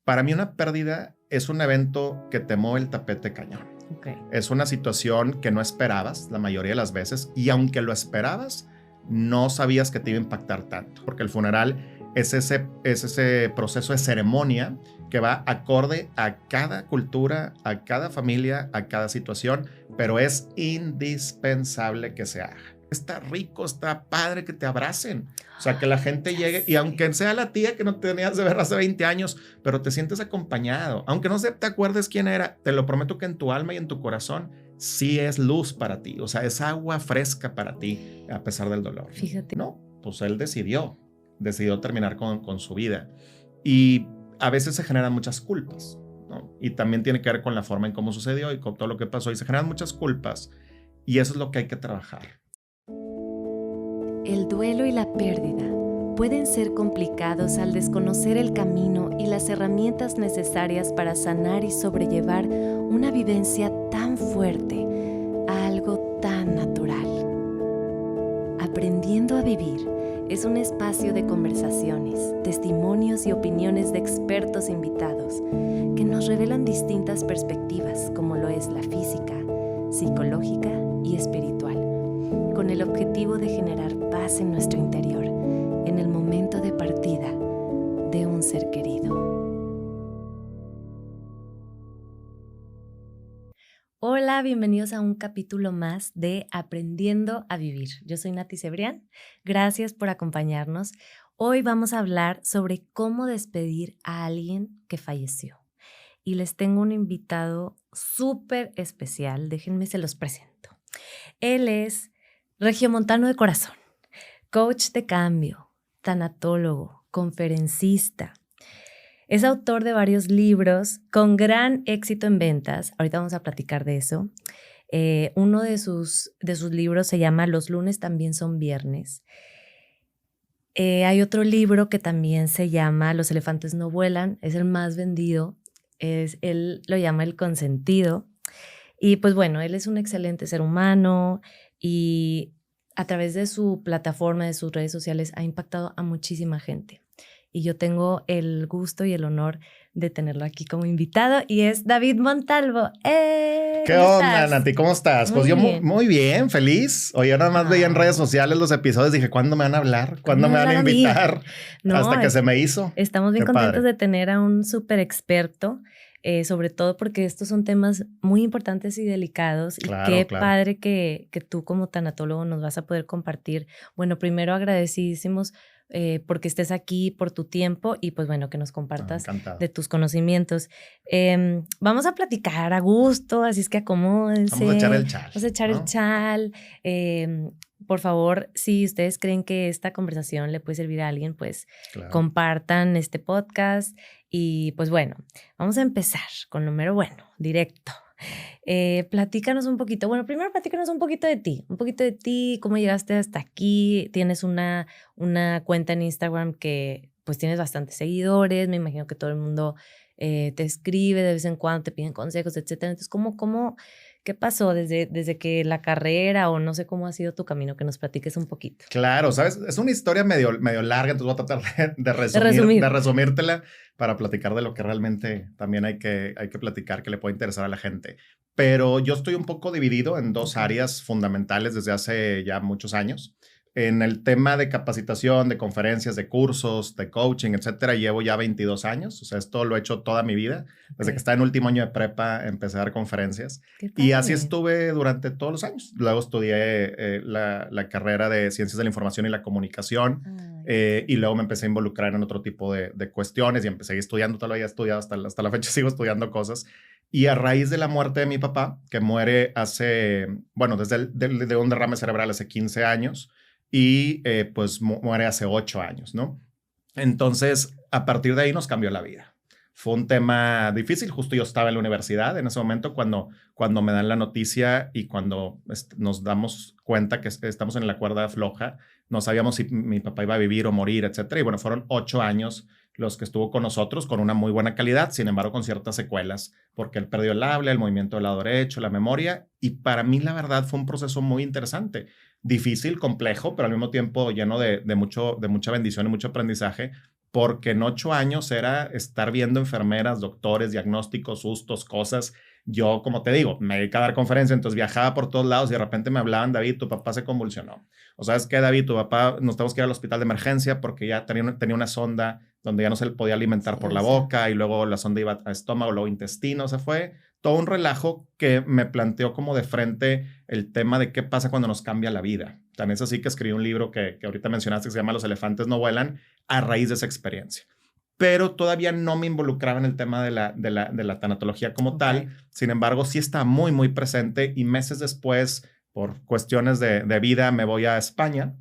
Para mí una pérdida es un evento que te mueve el tapete cañón. Okay. Es una situación que no esperabas la mayoría de las veces, y aunque lo esperabas, no sabías que te iba a impactar tanto, porque el funeral es ese proceso de ceremonia que va acorde a cada cultura, a cada familia, a cada situación, pero es indispensable que se haga. Está rico, está padre que te abracen. O sea, que la gente llegue y aunque sea la tía que no tenías de ver hace 20 años, pero te sientes acompañado. Aunque no te acuerdes quién era, te lo prometo que en tu alma y en tu corazón sí es luz para ti. O sea, es agua fresca para ti a pesar del dolor. Fíjate. No, pues él decidió terminar con su vida. Y a veces se generan muchas culpas, ¿no? Y también tiene que ver con la forma en cómo sucedió y con todo lo que pasó. Y se generan muchas culpas. Y eso es lo que hay que trabajar. El duelo y la pérdida pueden ser complicados al desconocer el camino y las herramientas necesarias para sanar y sobrellevar una vivencia tan fuerte a algo tan natural. Aprendiendo a Vivir es un espacio de conversaciones, testimonios y opiniones de expertos invitados que nos revelan distintas perspectivas, como lo es la física, psicológica y espiritual, con el objetivo de generar paz en nuestro interior en el momento de partida de un ser querido. Hola, bienvenidos a un capítulo más de Aprendiendo a Vivir. Yo soy Nati Cebrián, gracias por acompañarnos. Hoy vamos a hablar sobre cómo despedir a alguien que falleció. Y les tengo un invitado súper especial, déjenme se los presento. Él es regiomontano de corazón, coach de cambio, tanatólogo, conferencista. Es autor de varios libros con gran éxito en ventas. Ahorita vamos a platicar de eso. Uno de sus libros se llama Los lunes también son viernes. Hay otro libro que también se llama Los elefantes no vuelan. Es el más vendido. Él lo llama El consentido. Y pues bueno, él es un excelente ser humano y a través de su plataforma, de sus redes sociales, ha impactado a muchísima gente. Y yo tengo el gusto y el honor de tenerlo aquí como invitado y es David Montalvo. ¿Qué onda, Nati? ¿Cómo estás? Pues yo muy bien, feliz. Oye, nada más veía en redes sociales los episodios, dije, ¿cuándo me van a hablar? ¿Cuándo me van a invitar? No, hasta que se me hizo. Estamos bien contentos de tener a un súper experto. Sobre todo porque estos son temas muy importantes y delicados. Claro, y qué padre que tú como tanatólogo nos vas a poder compartir. Bueno, primero agradecidísimos porque estés aquí, por tu tiempo y pues bueno, que nos compartas de tus conocimientos. Vamos a platicar a gusto, así es que acomódense. Vamos a echar el chal. Vamos a echar el chal. Por favor, si ustedes creen que esta conversación le puede servir a alguien, pues compartan este podcast. Y pues bueno, vamos a empezar con lo mero bueno, directo. Platícanos un poquito. Bueno, primero platícanos un poquito de ti, cómo llegaste hasta aquí. Tienes una cuenta en Instagram que pues tienes bastantes seguidores. Me imagino que todo el mundo te escribe de vez en cuando, te piden consejos, etcétera. Entonces, ¿qué pasó desde que la carrera o no sé cómo ha sido tu camino? Que nos platiques un poquito. Claro, ¿sabes? Es una historia medio larga, entonces voy a tratar de resumírtela para platicar de lo que realmente también hay que platicar, que le puede interesar a la gente. Pero yo estoy un poco dividido en dos áreas fundamentales desde hace ya muchos años. En el tema de capacitación, de conferencias, de cursos, de coaching, etcétera, llevo ya 22 años. O sea, esto lo he hecho toda mi vida. Desde que estaba en último año de prepa, empecé a dar conferencias. Y así estuve durante todos los años. Luego estudié la carrera de Ciencias de la Información y la Comunicación. Y luego me empecé a involucrar en otro tipo de cuestiones y empecé estudiando, todavía he estudiado hasta la fecha, sigo estudiando cosas. Y a raíz de la muerte de mi papá, que muere desde de un derrame cerebral hace 15 años, y pues muere hace 8 años, ¿no? Entonces, a partir de ahí nos cambió la vida. Fue un tema difícil, justo yo estaba en la universidad en ese momento cuando me dan la noticia y cuando nos damos cuenta que estamos en la cuerda floja, no sabíamos si mi papá iba a vivir o morir, etcétera. Y bueno, fueron 8 años los que estuvo con nosotros con una muy buena calidad, sin embargo con ciertas secuelas, porque él perdió el habla, el movimiento del lado derecho, la memoria, y para mí la verdad fue un proceso muy interesante. Difícil, complejo, pero al mismo tiempo lleno de mucha bendición y mucho aprendizaje, porque en 8 años era estar viendo enfermeras, doctores, diagnósticos, sustos, cosas. Yo, como te digo, me dedicaba a dar conferencias, entonces viajaba por todos lados y de repente me hablaban, David, tu papá se convulsionó. O sabes qué, David, tu papá, nos tenemos que ir al hospital de emergencia porque ya tenía una sonda donde ya no se le podía alimentar por la boca y luego la sonda iba a estómago, luego intestino. O sea, fue todo un relajo que me planteó como de frente el tema de qué pasa cuando nos cambia la vida. Tan es así que escribí un libro que ahorita mencionaste que se llama Los elefantes no vuelan a raíz de esa experiencia. Pero todavía no me involucraba en el tema de la tanatología como tal. Sin embargo, sí está muy, muy presente y meses después, por cuestiones de vida, me voy a España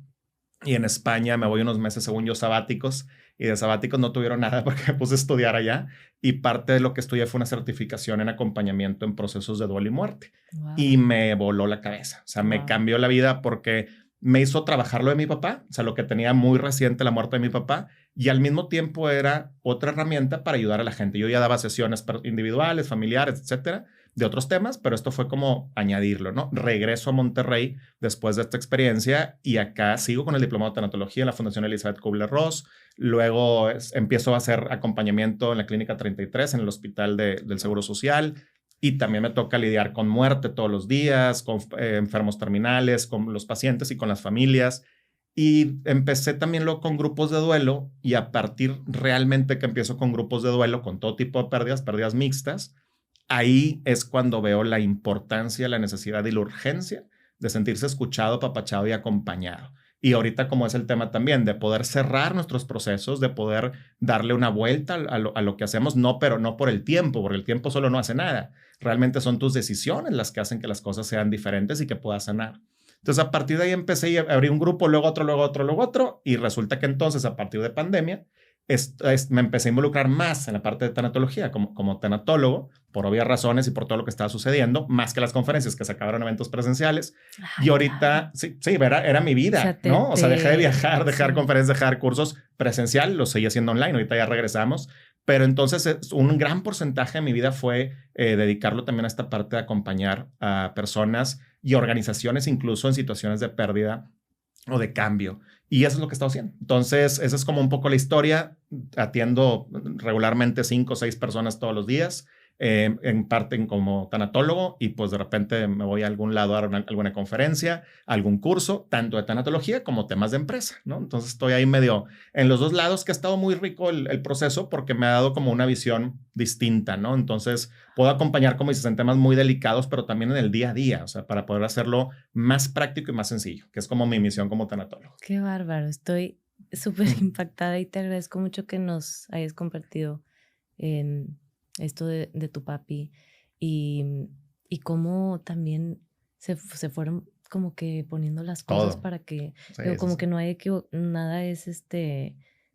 y en España me voy unos meses, según yo, sabáticos y de sabáticos no tuvieron nada porque me puse a estudiar allá y parte de lo que estudié fue una certificación en acompañamiento en procesos de duelo y muerte. Wow. Y me voló la cabeza. O sea, me cambió la vida porque me hizo trabajar lo de mi papá, o sea, lo que tenía muy reciente la muerte de mi papá, y al mismo tiempo era otra herramienta para ayudar a la gente. Yo ya daba sesiones individuales, familiares, etcétera, de otros temas, pero esto fue como añadirlo, ¿no? Regreso a Monterrey después de esta experiencia y acá sigo con el diplomado de tanatología en la Fundación Elizabeth Kubler-Ross. Luego empiezo a hacer acompañamiento en la Clínica 33 en el Hospital del Seguro Social. Y también me toca lidiar con muerte todos los días, con enfermos terminales, con los pacientes y con las familias. Y empecé también luego con grupos de duelo y a partir realmente que empiezo con grupos de duelo, con todo tipo de pérdidas mixtas, ahí es cuando veo la importancia, la necesidad y la urgencia de sentirse escuchado, apapachado y acompañado. Y ahorita como es el tema también de poder cerrar nuestros procesos, de poder darle una vuelta a lo que hacemos, pero no por el tiempo, porque el tiempo solo no hace nada. Realmente son tus decisiones las que hacen que las cosas sean diferentes y que puedas sanar. Entonces a partir de ahí empecé y abrí un grupo, luego otro, y resulta que entonces a partir de pandemia me empecé a involucrar más en la parte de tanatología como tanatólogo, por obvias razones y por todo lo que estaba sucediendo, más que las conferencias que se acabaron en eventos presenciales. Ay, y ahorita, sí, era mi vida, o sea, ¿no? O sea, dejé de viajar, dejar conferencias, dejar cursos presencial, lo seguí haciendo online, ahorita ya regresamos. Pero entonces un gran porcentaje de mi vida fue dedicarlo también a esta parte de acompañar a personas y organizaciones, incluso en situaciones de pérdida o de cambio. Y eso es lo que he estado haciendo. Entonces, esa es como un poco la historia. Atiendo regularmente 5 o 6 personas todos los días, en parte como tanatólogo, y pues de repente me voy a algún lado a dar alguna conferencia, algún curso, tanto de tanatología como temas de empresa, ¿no? Entonces estoy ahí medio en los dos lados, que ha estado muy rico el proceso porque me ha dado como una visión distinta, ¿no? Entonces puedo acompañar, como dices, en temas muy delicados, pero también en el día a día, o sea, para poder hacerlo más práctico y más sencillo, que es como mi misión como tanatólogo. Qué bárbaro, estoy súper impactada y te agradezco mucho que nos hayas compartido esto de tu papi y cómo también se fueron como que poniendo las cosas todo para que, sí, como que no hay nada es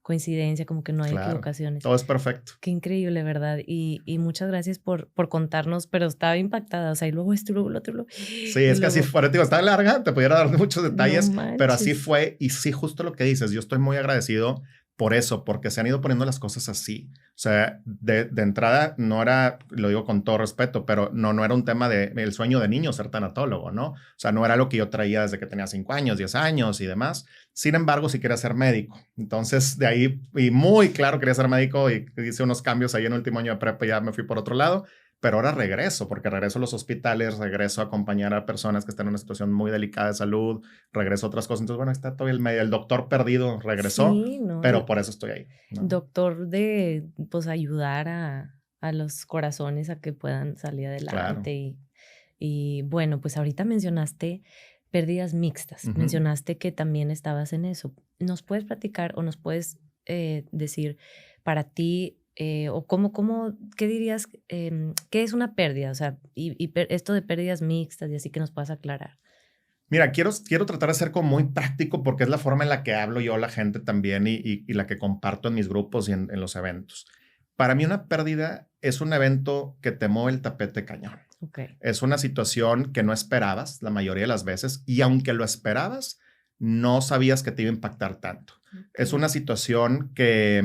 coincidencia, como que no hay equivocaciones. Todo es perfecto. Qué increíble, ¿verdad? Y muchas gracias por contarnos, pero estaba impactada, o sea, y luego esto, luego lo otro. Sí, es que así fue, digo, está larga, te pudiera dar muchos detalles, no, pero así fue, y sí, justo lo que dices, yo estoy muy agradecido por eso, porque se han ido poniendo las cosas así. O sea, de entrada no era, lo digo con todo respeto, pero no era un tema de el sueño de niño ser tanatólogo, ¿no? O sea, no era lo que yo traía desde que tenía 5 años, 10 años y demás. Sin embargo, sí quería ser médico. Entonces, de ahí, y muy claro quería ser médico y hice unos cambios ahí en el último año de prepa y ya me fui por otro lado. Pero ahora regreso, porque regreso a los hospitales, regreso a acompañar a personas que están en una situación muy delicada de salud, regreso a otras cosas. Entonces, bueno, está todavía el doctor perdido regresó, sí, no, pero por eso estoy ahí, ¿no? Doctor de, pues, ayudar a los corazones a que puedan salir adelante. Claro. Y bueno, pues ahorita mencionaste pérdidas mixtas, mencionaste que también estabas en eso. ¿Nos puedes platicar o nos puedes decir para ti, o qué dirías, qué es una pérdida? O sea, y esto de pérdidas mixtas y así que nos puedas aclarar. Mira, quiero tratar de ser como muy práctico porque es la forma en la que hablo yo a la gente también y la que comparto en mis grupos y en los eventos. Para mí una pérdida es un evento que te mueve el tapete cañón. Okay. Es una situación que no esperabas la mayoría de las veces y aunque lo esperabas, no sabías que te iba a impactar tanto. Okay. Es una situación que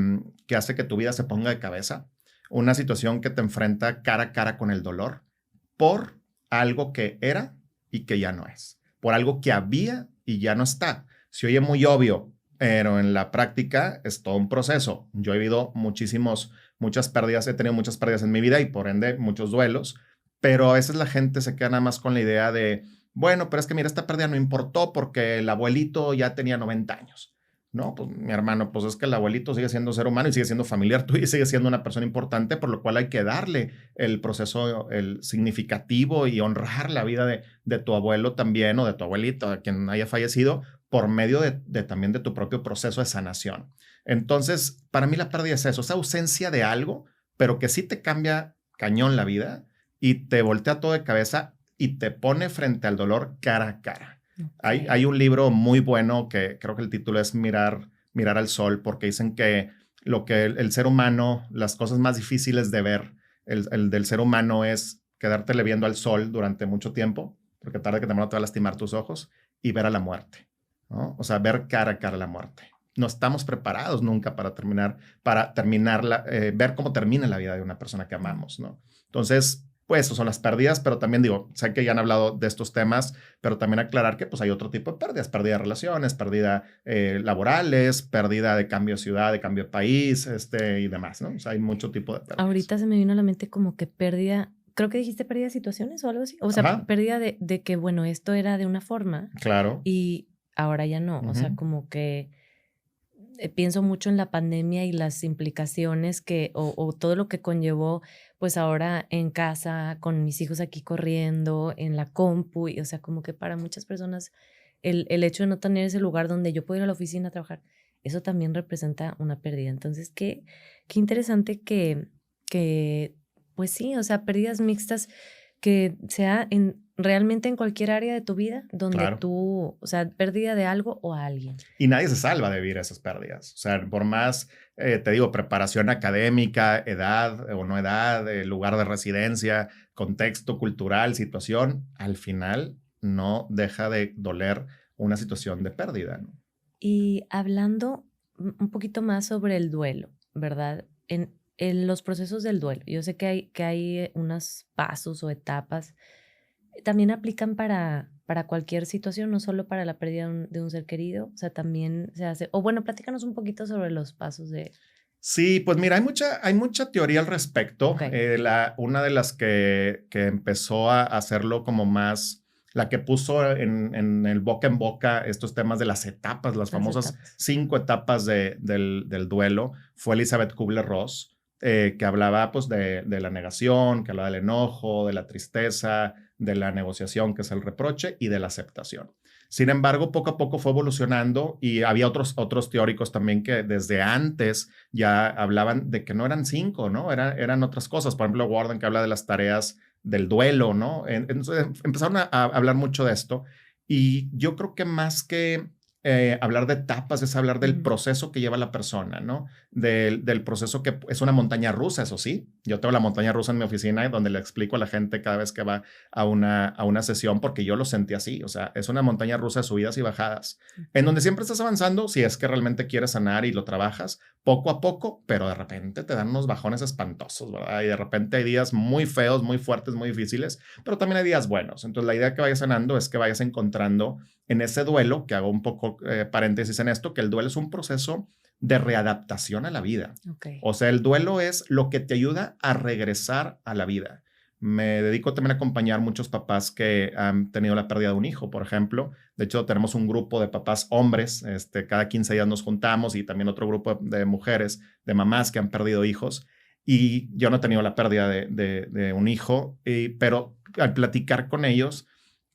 hace que tu vida se ponga de cabeza, una situación que te enfrenta cara a cara con el dolor por algo que era y que ya no es, por algo que había y ya no está. Se oye muy obvio, pero en la práctica es todo un proceso. Yo he vivido muchas pérdidas, he tenido muchas pérdidas en mi vida y por ende muchos duelos, pero a veces la gente se queda nada más con la idea de, bueno, pero es que mira, esta pérdida no importó porque el abuelito ya tenía 90 años. No, pues mi hermano, pues es que el abuelito sigue siendo ser humano y sigue siendo familiar tuyo y sigue siendo una persona importante, por lo cual hay que darle el proceso, el significativo y honrar la vida de tu abuelo también o de tu abuelito, de quien haya fallecido, por medio también de tu propio proceso de sanación. Entonces, para mí la pérdida es eso, esa ausencia de algo, pero que sí te cambia cañón la vida y te voltea todo de cabeza y te pone frente al dolor cara a cara. Okay. Hay un libro muy bueno que creo que el título es Mirar al Sol, porque dicen que lo que el ser humano, las cosas más difíciles de ver, el del ser humano es quedártele viendo al sol durante mucho tiempo, porque tarde que temprano te va a lastimar tus ojos, y ver a la muerte, ¿no? O sea, ver cara a cara la muerte. No estamos preparados nunca para ver cómo termina la vida de una persona que amamos, ¿no? Entonces, pues eso son las pérdidas, pero también digo, sé que ya han hablado de estos temas, pero también aclarar que pues hay otro tipo de pérdidas, pérdida de relaciones, pérdida laborales, pérdida de cambio de ciudad, de cambio de país, y demás, ¿no? O sea, hay mucho tipo de pérdidas. Ahorita se me vino a la mente como que pérdida, creo que dijiste pérdida de situaciones o algo así, o sea, Ajá. pérdida de que, bueno, esto era de una forma. Claro. Y ahora ya no, o sea, como que pienso mucho en la pandemia y las implicaciones o todo lo que conllevó, pues ahora en casa, con mis hijos aquí corriendo, en la compu, y, o sea, como que para muchas personas el hecho de no tener ese lugar donde yo puedo ir a la oficina a trabajar, eso también representa una pérdida. Entonces, qué interesante que, pues sí, o sea, pérdidas mixtas que sea realmente en cualquier área de tu vida donde Claro. tú, o sea, pérdida de algo o a alguien. Y nadie se salva de vivir esas pérdidas. O sea, por más, te digo, preparación académica, edad o no edad, lugar de residencia, contexto cultural, situación, al final no deja de doler una situación de pérdida, ¿no? Y hablando un poquito más sobre el duelo, ¿verdad? En los procesos del duelo, yo sé que hay unos pasos o etapas, también aplican para cualquier situación, no solo para la pérdida de un ser querido, o sea, también se hace, o bueno, platícanos un poquito sobre los pasos de... Sí, pues mira, hay mucha teoría al respecto. Ok. Una de las que empezó a hacerlo como más, la que puso en el boca en boca estos temas de las etapas, las famosas etapas. 5 etapas del duelo, fue Elizabeth Kubler-Ross, que hablaba pues de la negación, que hablaba del enojo, de la tristeza, de la negociación, que es el reproche, y de la aceptación. Sin embargo, poco a poco fue evolucionando y había otros teóricos también que desde antes ya hablaban de que no eran 5, ¿no? Eran otras cosas. Por ejemplo, Warden, que habla de las tareas del duelo, ¿no? Entonces empezaron a hablar mucho de esto y yo creo que más que hablar de etapas es hablar del proceso que lleva la persona, ¿no? Del proceso que es una montaña rusa, eso sí. Yo tengo la montaña rusa en mi oficina donde le explico a la gente cada vez que va a una sesión porque yo lo sentí así. O sea, es una montaña rusa de subidas y bajadas, en donde siempre estás avanzando si es que realmente quieres sanar y lo trabajas poco a poco, pero de repente te dan unos bajones espantosos, ¿verdad? Y de repente hay días muy feos, muy fuertes, muy difíciles, pero también hay días buenos. Entonces, la idea que vayas sanando es que vayas encontrando en ese duelo, que hago un poco paréntesis en esto, que el duelo es un proceso de readaptación a la vida. Okay. O sea, el duelo es lo que te ayuda a regresar a la vida. Me dedico también a acompañar muchos papás que han tenido la pérdida de un hijo, por ejemplo. De hecho, tenemos un grupo de papás hombres, cada 15 días nos juntamos y también otro grupo de mujeres, de mamás que han perdido hijos. Y yo no he tenido la pérdida de un hijo, pero al platicar con ellos,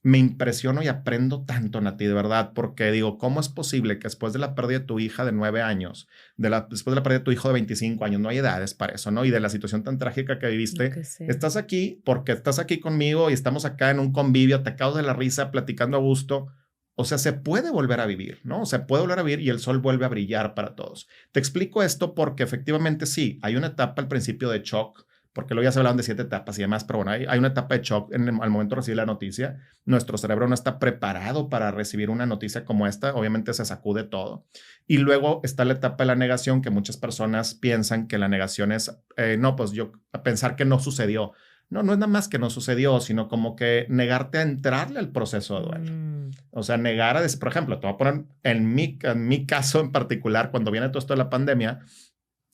me impresiono y aprendo tanto, Nati, de verdad, porque digo, ¿cómo es posible que después de la pérdida de tu hija de 9 años, después de la pérdida de tu hijo de 25 años, no hay edades para eso, ¿no? Y de la situación tan trágica que viviste, estás aquí porque estás aquí conmigo y estamos acá en un convivio, atacados de la risa, platicando a gusto. O sea, se puede volver a vivir, ¿no? Se puede volver a vivir y el sol vuelve a brillar para todos. Te explico esto porque efectivamente sí, hay una etapa al principio de shock, porque luego ya se hablaban de 7 etapas y demás, pero bueno, hay una etapa de shock al momento de recibir la noticia. Nuestro cerebro no está preparado para recibir una noticia como esta, obviamente se sacude todo. Y luego está la etapa de la negación, que muchas personas piensan que la negación es, no, pues yo a pensar que no sucedió. No, no es nada más que no sucedió, sino como que negarte a entrarle al proceso de duelo. O sea, negar a... Por ejemplo, te voy a poner en mi caso en particular, cuando viene todo esto de la pandemia,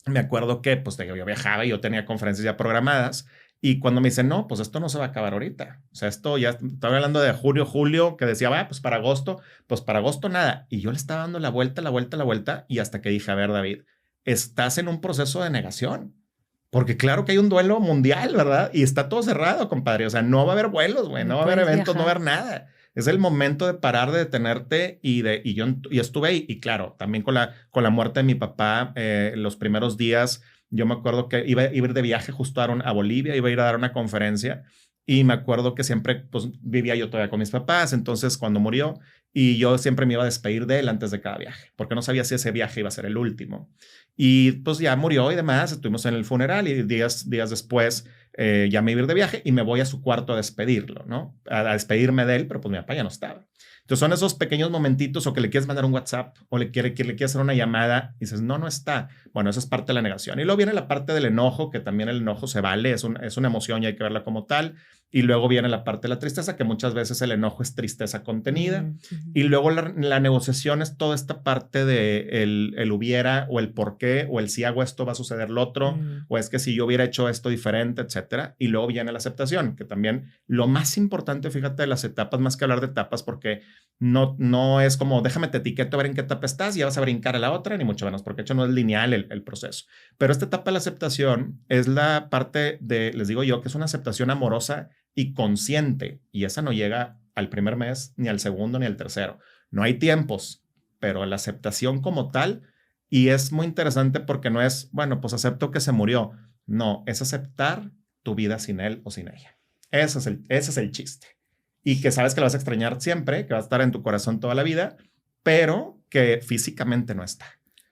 me acuerdo que pues yo viajaba y yo tenía conferencias ya programadas y cuando me dicen, no, pues esto no se va a acabar ahorita. O sea, esto ya estaba hablando de julio, que decía, va, pues para agosto nada. Y yo le estaba dando la vuelta y hasta que dije, a ver, David, estás en un proceso de negación. Porque claro que hay un duelo mundial, ¿verdad? Y está todo cerrado, compadre. O sea, no va a haber vuelos, güey, no va a haber eventos, no va a haber nada. Es el momento de parar, de detenerte y yo estuve ahí. Y claro, también con la muerte de mi papá, los primeros días, yo me acuerdo que iba a ir de viaje justo a Bolivia, iba a ir a dar una conferencia y me acuerdo que siempre pues, vivía yo todavía con mis papás. Entonces, cuando murió, y yo siempre me iba a despedir de él antes de cada viaje, porque no sabía si ese viaje iba a ser el último. Y pues ya murió y demás, estuvimos en el funeral y días después ya me iba a ir de viaje y me voy a su cuarto a despedirlo, ¿no? A despedirme de él, pero pues mi papá ya no estaba. Entonces son esos pequeños momentitos o que le quieres mandar un WhatsApp o le quieres hacer una llamada y dices, no está. Bueno, eso es parte de la negación. Y luego viene la parte del enojo, que también el enojo se vale, es una emoción y hay que verla como tal. Y luego viene la parte de la tristeza, que muchas veces el enojo es tristeza contenida. Y luego la negociación es toda esta parte de el hubiera o el por qué o el si hago esto va a suceder lo otro o es que si yo hubiera hecho esto diferente, etcétera. Y luego viene la aceptación, que también lo más importante, fíjate, de las etapas, más que hablar de etapas, porque no es como déjame te etiqueto a ver en qué etapa estás y ya vas a brincar a la otra, ni mucho menos, porque de hecho no es lineal el proceso. Pero esta etapa de la aceptación es la parte de, les digo yo, que es una aceptación amorosa y consciente, y esa no llega al primer mes, ni al segundo, ni al tercero. No hay tiempos, pero la aceptación como tal, y es muy interesante porque no es, bueno, pues acepto que se murió. No, es aceptar tu vida sin él o sin ella. Ese es el chiste. Y que sabes que lo vas a extrañar siempre, que va a estar en tu corazón toda la vida, pero que físicamente no está.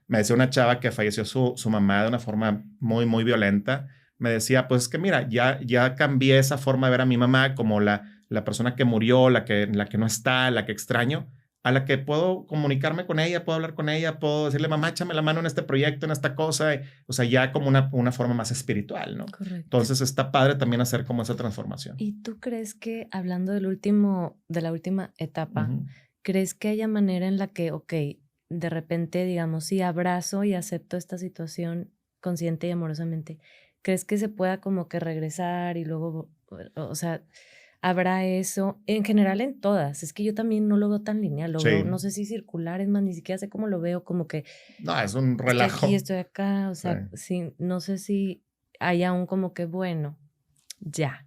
Me decía una chava que falleció su mamá de una forma muy, muy violenta. Me decía, pues es que mira, ya cambié esa forma de ver a mi mamá como la persona que murió, la que no está, la que extraño, a la que puedo comunicarme con ella, puedo hablar con ella, puedo decirle, mamá, échame la mano en este proyecto, en esta cosa. O sea, ya como una forma más espiritual, ¿no? Correcto. Entonces está padre también hacer como esa transformación. ¿Y tú crees que, hablando de la última etapa, crees que haya manera en la que, de repente, digamos, si abrazo y acepto esta situación consciente y amorosamente, ¿crees que se pueda como que regresar y luego, o sea, habrá eso? En general en todas, es que yo también no lo veo tan lineal, lo veo, no sé si circular, es más, ni siquiera sé cómo lo veo, como que... No, es un relajo. Estoy aquí, estoy acá, o sea, sí, no sé si hay aún como que, bueno, ya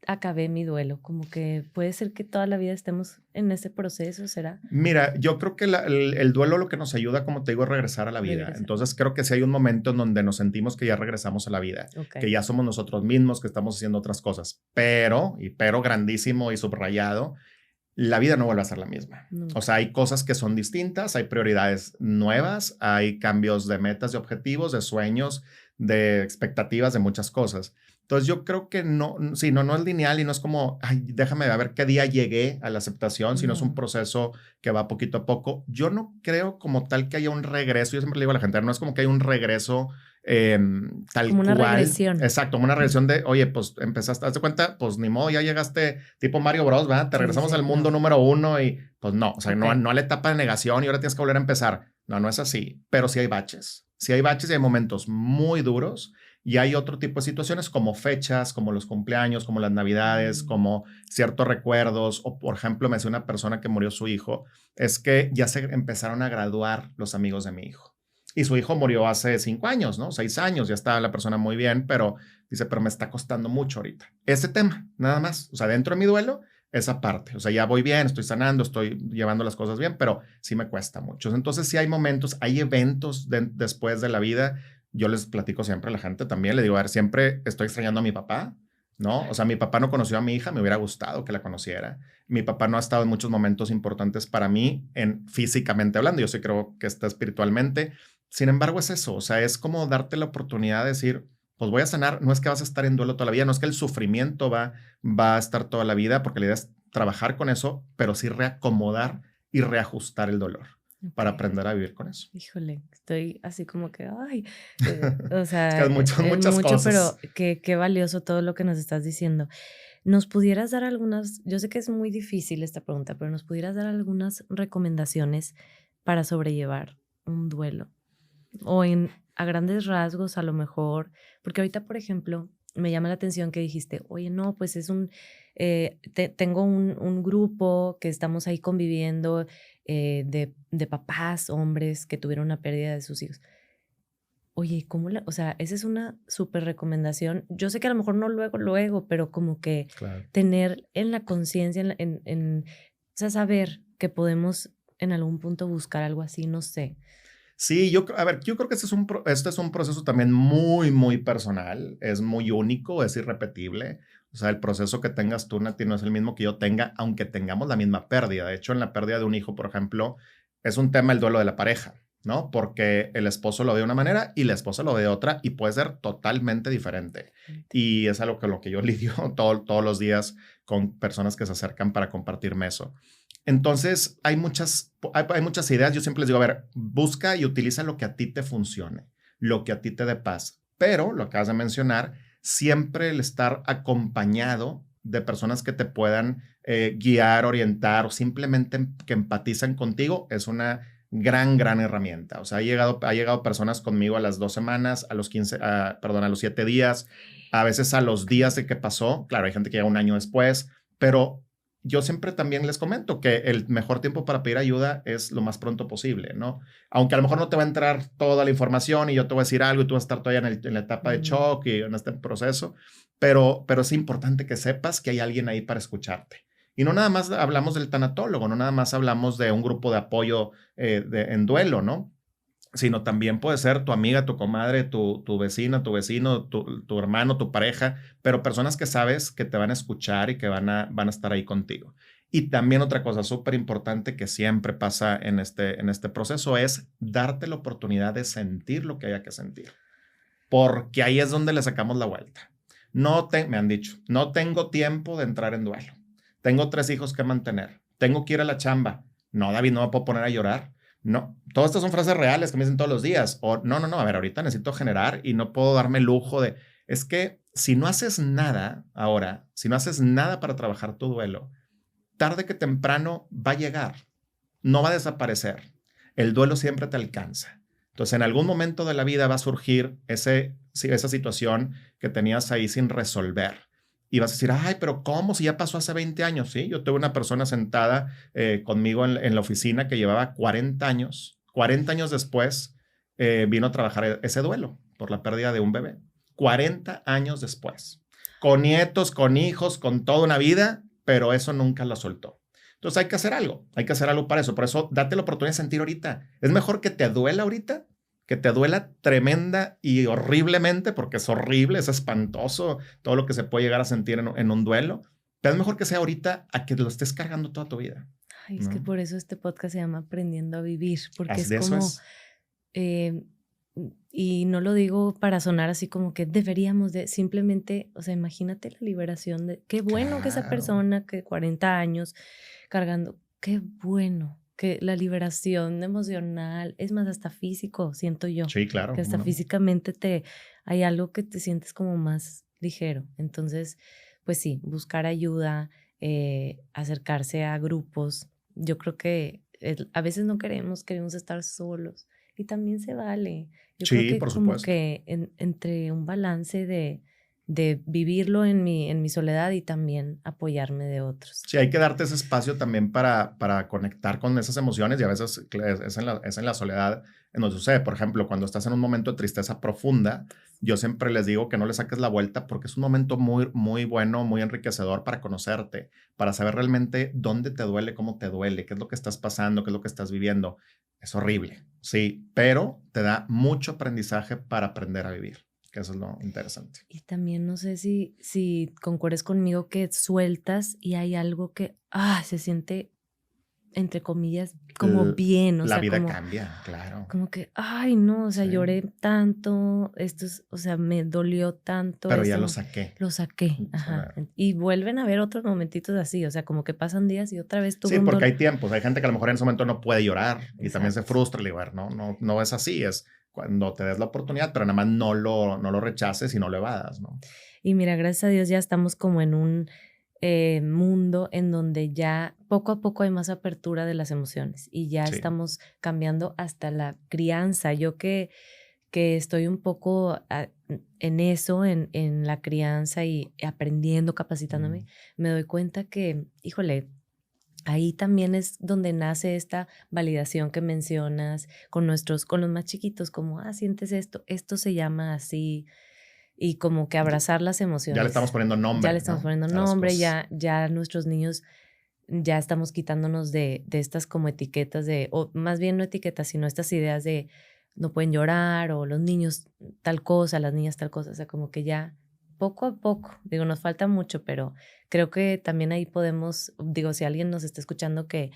acabé mi duelo, como que puede ser que toda la vida estemos en ese proceso, ¿será? Mira, yo creo que el duelo lo que nos ayuda, como te digo, es regresar a la vida. Entonces creo que sí hay un momento en donde nos sentimos que ya regresamos a la vida, que ya somos nosotros mismos, que estamos haciendo otras cosas, pero grandísimo y subrayado, la vida no vuelve a ser la misma. O sea, hay cosas que son distintas, hay prioridades nuevas, hay cambios de metas, de objetivos, de sueños, de expectativas, de muchas cosas. Entonces yo creo que no es lineal y no es como, ay, déjame ver qué día llegué a la aceptación, sino es un proceso que va poquito a poco. Yo no creo como tal que haya un regreso, yo siempre le digo a la gente, no es como que haya un regreso tal como una cual. Regresión. Exacto, como una regresión de, oye, pues empezaste, haz de cuenta, pues ni modo, ya llegaste tipo Mario Bros, ¿verdad? Te regresamos al mundo número 1 y pues no, o sea, no a la etapa de negación y ahora tienes que volver a empezar. No es así, pero sí hay baches. Sí hay baches y hay momentos muy duros. Y hay otro tipo de situaciones como fechas, como los cumpleaños, como las navidades, como ciertos recuerdos. O, por ejemplo, me decía una persona que murió su hijo, es que ya se empezaron a graduar los amigos de mi hijo. Y su hijo murió hace 5 años, ¿no? 6 años, ya estaba la persona muy bien, pero dice, pero me está costando mucho ahorita. Ese tema, nada más. O sea, dentro de mi duelo, esa parte. O sea, ya voy bien, estoy sanando, estoy llevando las cosas bien, pero sí me cuesta mucho. Entonces, sí hay momentos, hay eventos después de la vida. Yo les platico siempre a la gente también, le digo, a ver, siempre estoy extrañando a mi papá, ¿no? O sea, mi papá no conoció a mi hija, me hubiera gustado que la conociera. Mi papá no ha estado en muchos momentos importantes para mí, físicamente hablando, yo sí creo que está espiritualmente. Sin embargo, es eso, o sea, es como darte la oportunidad de decir, pues voy a sanar, no es que vas a estar en duelo toda la vida, no es que el sufrimiento va a estar toda la vida, porque la idea es trabajar con eso, pero sí reacomodar y reajustar el dolor. para aprender a vivir con eso. Híjole, estoy así como que, ay, o Es sea, que hay muchas mucho, cosas. pero qué valioso todo lo que nos estás diciendo. ¿Nos pudieras dar algunas, yo sé que es muy difícil esta pregunta, pero nos pudieras dar algunas recomendaciones para sobrellevar un duelo? O a grandes rasgos, a lo mejor, porque ahorita, por ejemplo, me llama la atención que dijiste, oye, no, pues tengo un grupo que estamos ahí conviviendo de papás, hombres que tuvieron una pérdida de sus hijos. Oye, o sea, esa es una súper recomendación. Yo sé que a lo mejor no luego, pero como que Claro. tener en la conciencia, o sea, saber que podemos en algún punto buscar algo así, no sé. Sí, yo creo que este es un proceso también muy, muy personal, es muy único, es irrepetible. O sea, el proceso que tengas tú, Nati, no es el mismo que yo tenga, aunque tengamos la misma pérdida. De hecho, en la pérdida de un hijo, por ejemplo, es un tema el duelo de la pareja, ¿no? Porque el esposo lo ve de una manera y la esposa lo ve de otra y puede ser totalmente diferente. Y es algo lo que yo lidio todos los días con personas que se acercan para compartirme eso. Entonces, hay muchas ideas. Yo siempre les digo, a ver, busca y utiliza lo que a ti te funcione, lo que a ti te dé paz. Pero, lo acabas de mencionar, siempre el estar acompañado de personas que te puedan guiar, orientar o simplemente que empatizan contigo es una gran herramienta. O sea, ha llegado personas conmigo a las 2 semanas, a los 15, perdón, a los 7 días, a veces a los días de que pasó. Claro, hay gente que llega un año después, pero yo siempre también les comento que el mejor tiempo para pedir ayuda es lo más pronto posible, ¿no? Aunque a lo mejor no te va a entrar toda la información y yo te voy a decir algo y tú vas a estar todavía en la etapa de shock y en este proceso, pero es importante que sepas que hay alguien ahí para escucharte. Y no nada más hablamos del tanatólogo, no nada más hablamos de un grupo de apoyo en duelo, ¿no? Sino también puede ser tu amiga, tu comadre, tu vecina, tu vecino, tu hermano, tu pareja, pero personas que sabes que te van a escuchar y que van a estar ahí contigo. Y también otra cosa súper importante que siempre pasa en este proceso es darte la oportunidad de sentir lo que haya que sentir, porque ahí es donde le sacamos la vuelta. Me han dicho, no tengo tiempo de entrar en duelo. Tengo 3 hijos que mantener. Tengo que ir a la chamba. No, David, no me puedo poner a llorar. No, todas estas son frases reales que me dicen todos los días. O no, a ver, ahorita necesito generar y no puedo darme el lujo de... Es que si no haces nada ahora, si no haces nada para trabajar tu duelo, tarde que temprano va a llegar, no va a desaparecer. El duelo siempre te alcanza. Entonces, en algún momento de la vida va a surgir esa situación que tenías ahí sin resolver. Y vas a decir, ay, pero ¿cómo? Si ya pasó hace 20 años, ¿sí? Yo tuve una persona sentada conmigo en la oficina que llevaba 40 años. 40 años después vino a trabajar ese duelo por la pérdida de un bebé. 40 años después. Con nietos, con hijos, con toda una vida, pero eso nunca la soltó. Entonces hay que hacer algo para eso. Por eso date la oportunidad de sentir ahorita. Es mejor que te duela ahorita, que te duela tremenda y horriblemente, porque es horrible, es espantoso todo lo que se puede llegar a sentir en un duelo. Pero es mejor que sea ahorita a que lo estés cargando toda tu vida. Ay, es que por eso este podcast se llama Aprendiendo a Vivir, porque Así es de eso como... es. Y no lo digo para sonar así como que deberíamos de, simplemente, o sea, imagínate la liberación de, qué bueno que esa Claro. persona que 40 años cargando, qué bueno que la liberación emocional, es más, hasta físico, siento yo, Sí, claro. que hasta ¿No? físicamente hay algo que te sientes como más ligero. Entonces, pues sí, buscar ayuda, acercarse a grupos. Yo creo que a veces no queremos estar solos y también se vale. Yo creo Sí, que por como supuesto. que entre un balance de vivirlo en mi soledad y también apoyarme de otros. Sí, hay que darte ese espacio también para conectar con esas emociones y a veces es en la soledad en donde sucede. Por ejemplo, cuando estás en un momento de tristeza profunda, yo siempre les digo que no le saques la vuelta porque es un momento muy, muy bueno, muy enriquecedor para conocerte, para saber realmente dónde te duele, cómo te duele, qué es lo que estás pasando, qué es lo que estás viviendo. Es horrible, sí, pero te da mucho aprendizaje para aprender a vivir, que eso es lo interesante. Y también no sé si concuerdes conmigo que sueltas y hay algo que se siente entre comillas, como bien, o la sea, vida como, cambia, claro. como que, ay, no, o sea, Sí. lloré tanto, o sea, me dolió tanto. Pero ya lo saqué. Lo saqué, ajá. Y vuelven a haber otros momentitos así, o sea, como que pasan días y otra vez tuve Sí, un porque dolor. hay tiempos, hay gente que a lo mejor en ese momento no puede llorar y también se Exacto. frustra y le digo, a ver, no es así, es cuando te des la oportunidad, pero nada más no lo rechaces y no lo evadas, ¿no? Y mira, gracias a Dios ya estamos como en un mundo en donde ya poco a poco hay más apertura de las emociones y ya Sí. estamos cambiando hasta la crianza. Yo que estoy un poco en eso, en la crianza y aprendiendo, capacitándome, me doy cuenta que, híjole, ahí también es donde nace esta validación que mencionas con los más chiquitos, como, sientes esto se llama así, y como que abrazar las Ya le estamos emociones. poniendo Ya le nombre, estamos ¿no? poniendo A las nombre, cosas. ya nuestros niños, ya estamos quitándonos de estas como etiquetas o más bien no etiquetas, sino estas ideas de no pueden llorar o los niños tal cosa, las niñas tal cosa, o sea, como que ya poco a poco, digo, nos falta mucho, pero creo que también ahí podemos, digo, si alguien nos está escuchando que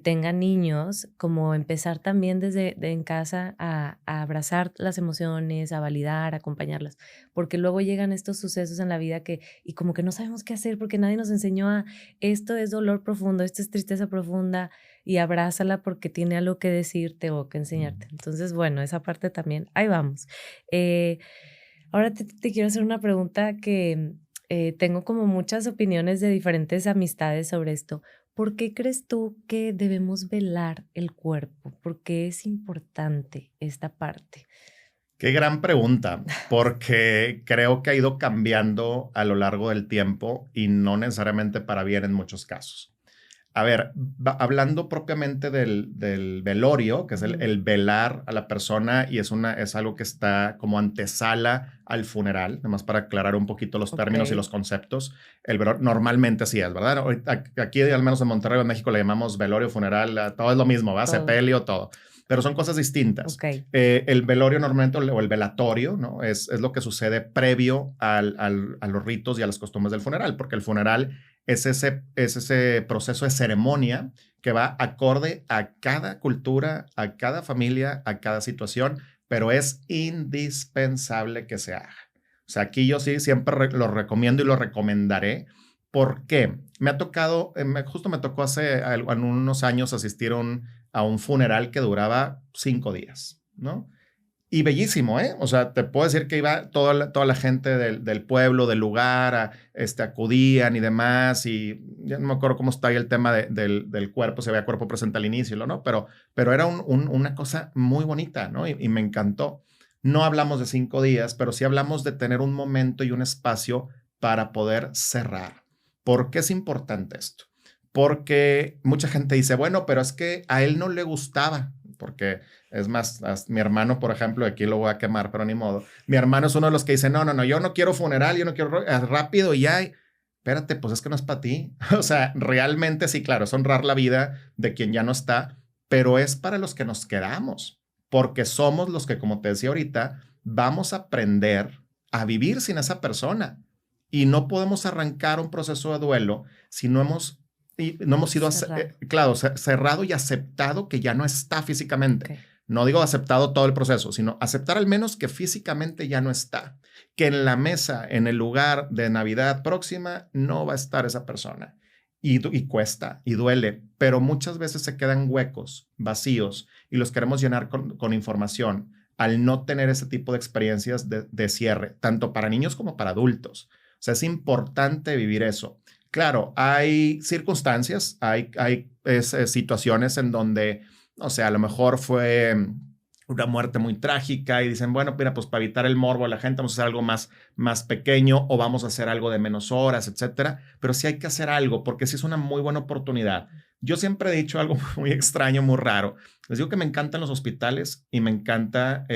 tenga niños, como empezar también desde en casa a abrazar las emociones, a validar, a acompañarlas, porque luego llegan estos sucesos en la vida y como que no sabemos qué hacer porque nadie nos enseñó esto es dolor profundo, esto es tristeza profunda y abrázala porque tiene algo que decirte o que enseñarte. Entonces, bueno, esa parte también, ahí vamos. Ahora te quiero hacer una pregunta que tengo como muchas opiniones de diferentes amistades sobre esto. ¿Por qué crees tú que debemos velar el cuerpo? ¿Por qué es importante esta parte? Qué gran pregunta, porque creo que ha ido cambiando a lo largo del tiempo y no necesariamente para bien en muchos casos. A ver, hablando propiamente del velorio, que es el velar a la persona y es algo que está como antesala al funeral, nada más para aclarar un poquito los términos y los conceptos. El velorio normalmente sí es, ¿verdad? Aquí, al menos en Monterrey, en México, le llamamos velorio, funeral, todo es lo mismo, ¿va? Sepelio, todo. Pero son cosas distintas. Okay. El velorio normalmente, o el velatorio, ¿no? Es lo que sucede previo a los ritos y a las costumbres del funeral, porque el funeral es ese proceso de ceremonia que va acorde a cada cultura, a cada familia, a cada situación, pero es indispensable que se haga. O sea, aquí yo sí siempre lo recomiendo y lo recomendaré. ¿Por qué? Me ha tocado, justo me tocó hace unos años asistir a un funeral que duraba 5 días, ¿no? Y bellísimo, ¿eh? O sea, te puedo decir que iba toda la gente del pueblo, del lugar, acudían y demás, y ya no me acuerdo cómo está ahí el tema del cuerpo, se veía cuerpo presente al inicio, ¿no? Pero era una cosa muy bonita, ¿no? Y me encantó. No hablamos de 5 días, pero sí hablamos de tener un momento y un espacio para poder cerrar. ¿Por qué es importante esto? Porque mucha gente dice, bueno, pero es que a él no le gustaba, porque es más, mi hermano, por ejemplo, aquí lo voy a quemar, pero ni modo. Mi hermano es uno de los que dice, no, yo no quiero funeral, yo no quiero rápido y ya. Espérate, pues es que no es para ti. O sea, realmente sí, claro, es honrar la vida de quien ya no está, pero es para los que nos quedamos, porque somos los que, como te decía ahorita, vamos a aprender a vivir sin esa persona. Y no podemos arrancar un proceso de duelo si no hemos sido, claro, cerrado y aceptado que ya no está físicamente. Okay. No digo aceptado todo el proceso, sino aceptar al menos que físicamente ya no está. Que en la mesa, en el lugar de Navidad próxima, no va a estar esa persona. Y cuesta, y duele, pero muchas veces se quedan huecos, vacíos, y los queremos llenar con información al no tener ese tipo de experiencias de cierre, tanto para niños como para adultos. O sea, es importante vivir eso. Claro, hay circunstancias, hay situaciones en donde, no sé, a lo mejor fue una muerte muy trágica y dicen, bueno, mira, pues para evitar el morbo de la gente vamos a hacer algo más pequeño o vamos a hacer algo de menos horas, etcétera. Pero sí hay que hacer algo porque sí es una muy buena oportunidad. Yo siempre he dicho algo muy extraño, muy raro. Les digo que me encantan los hospitales y me encantan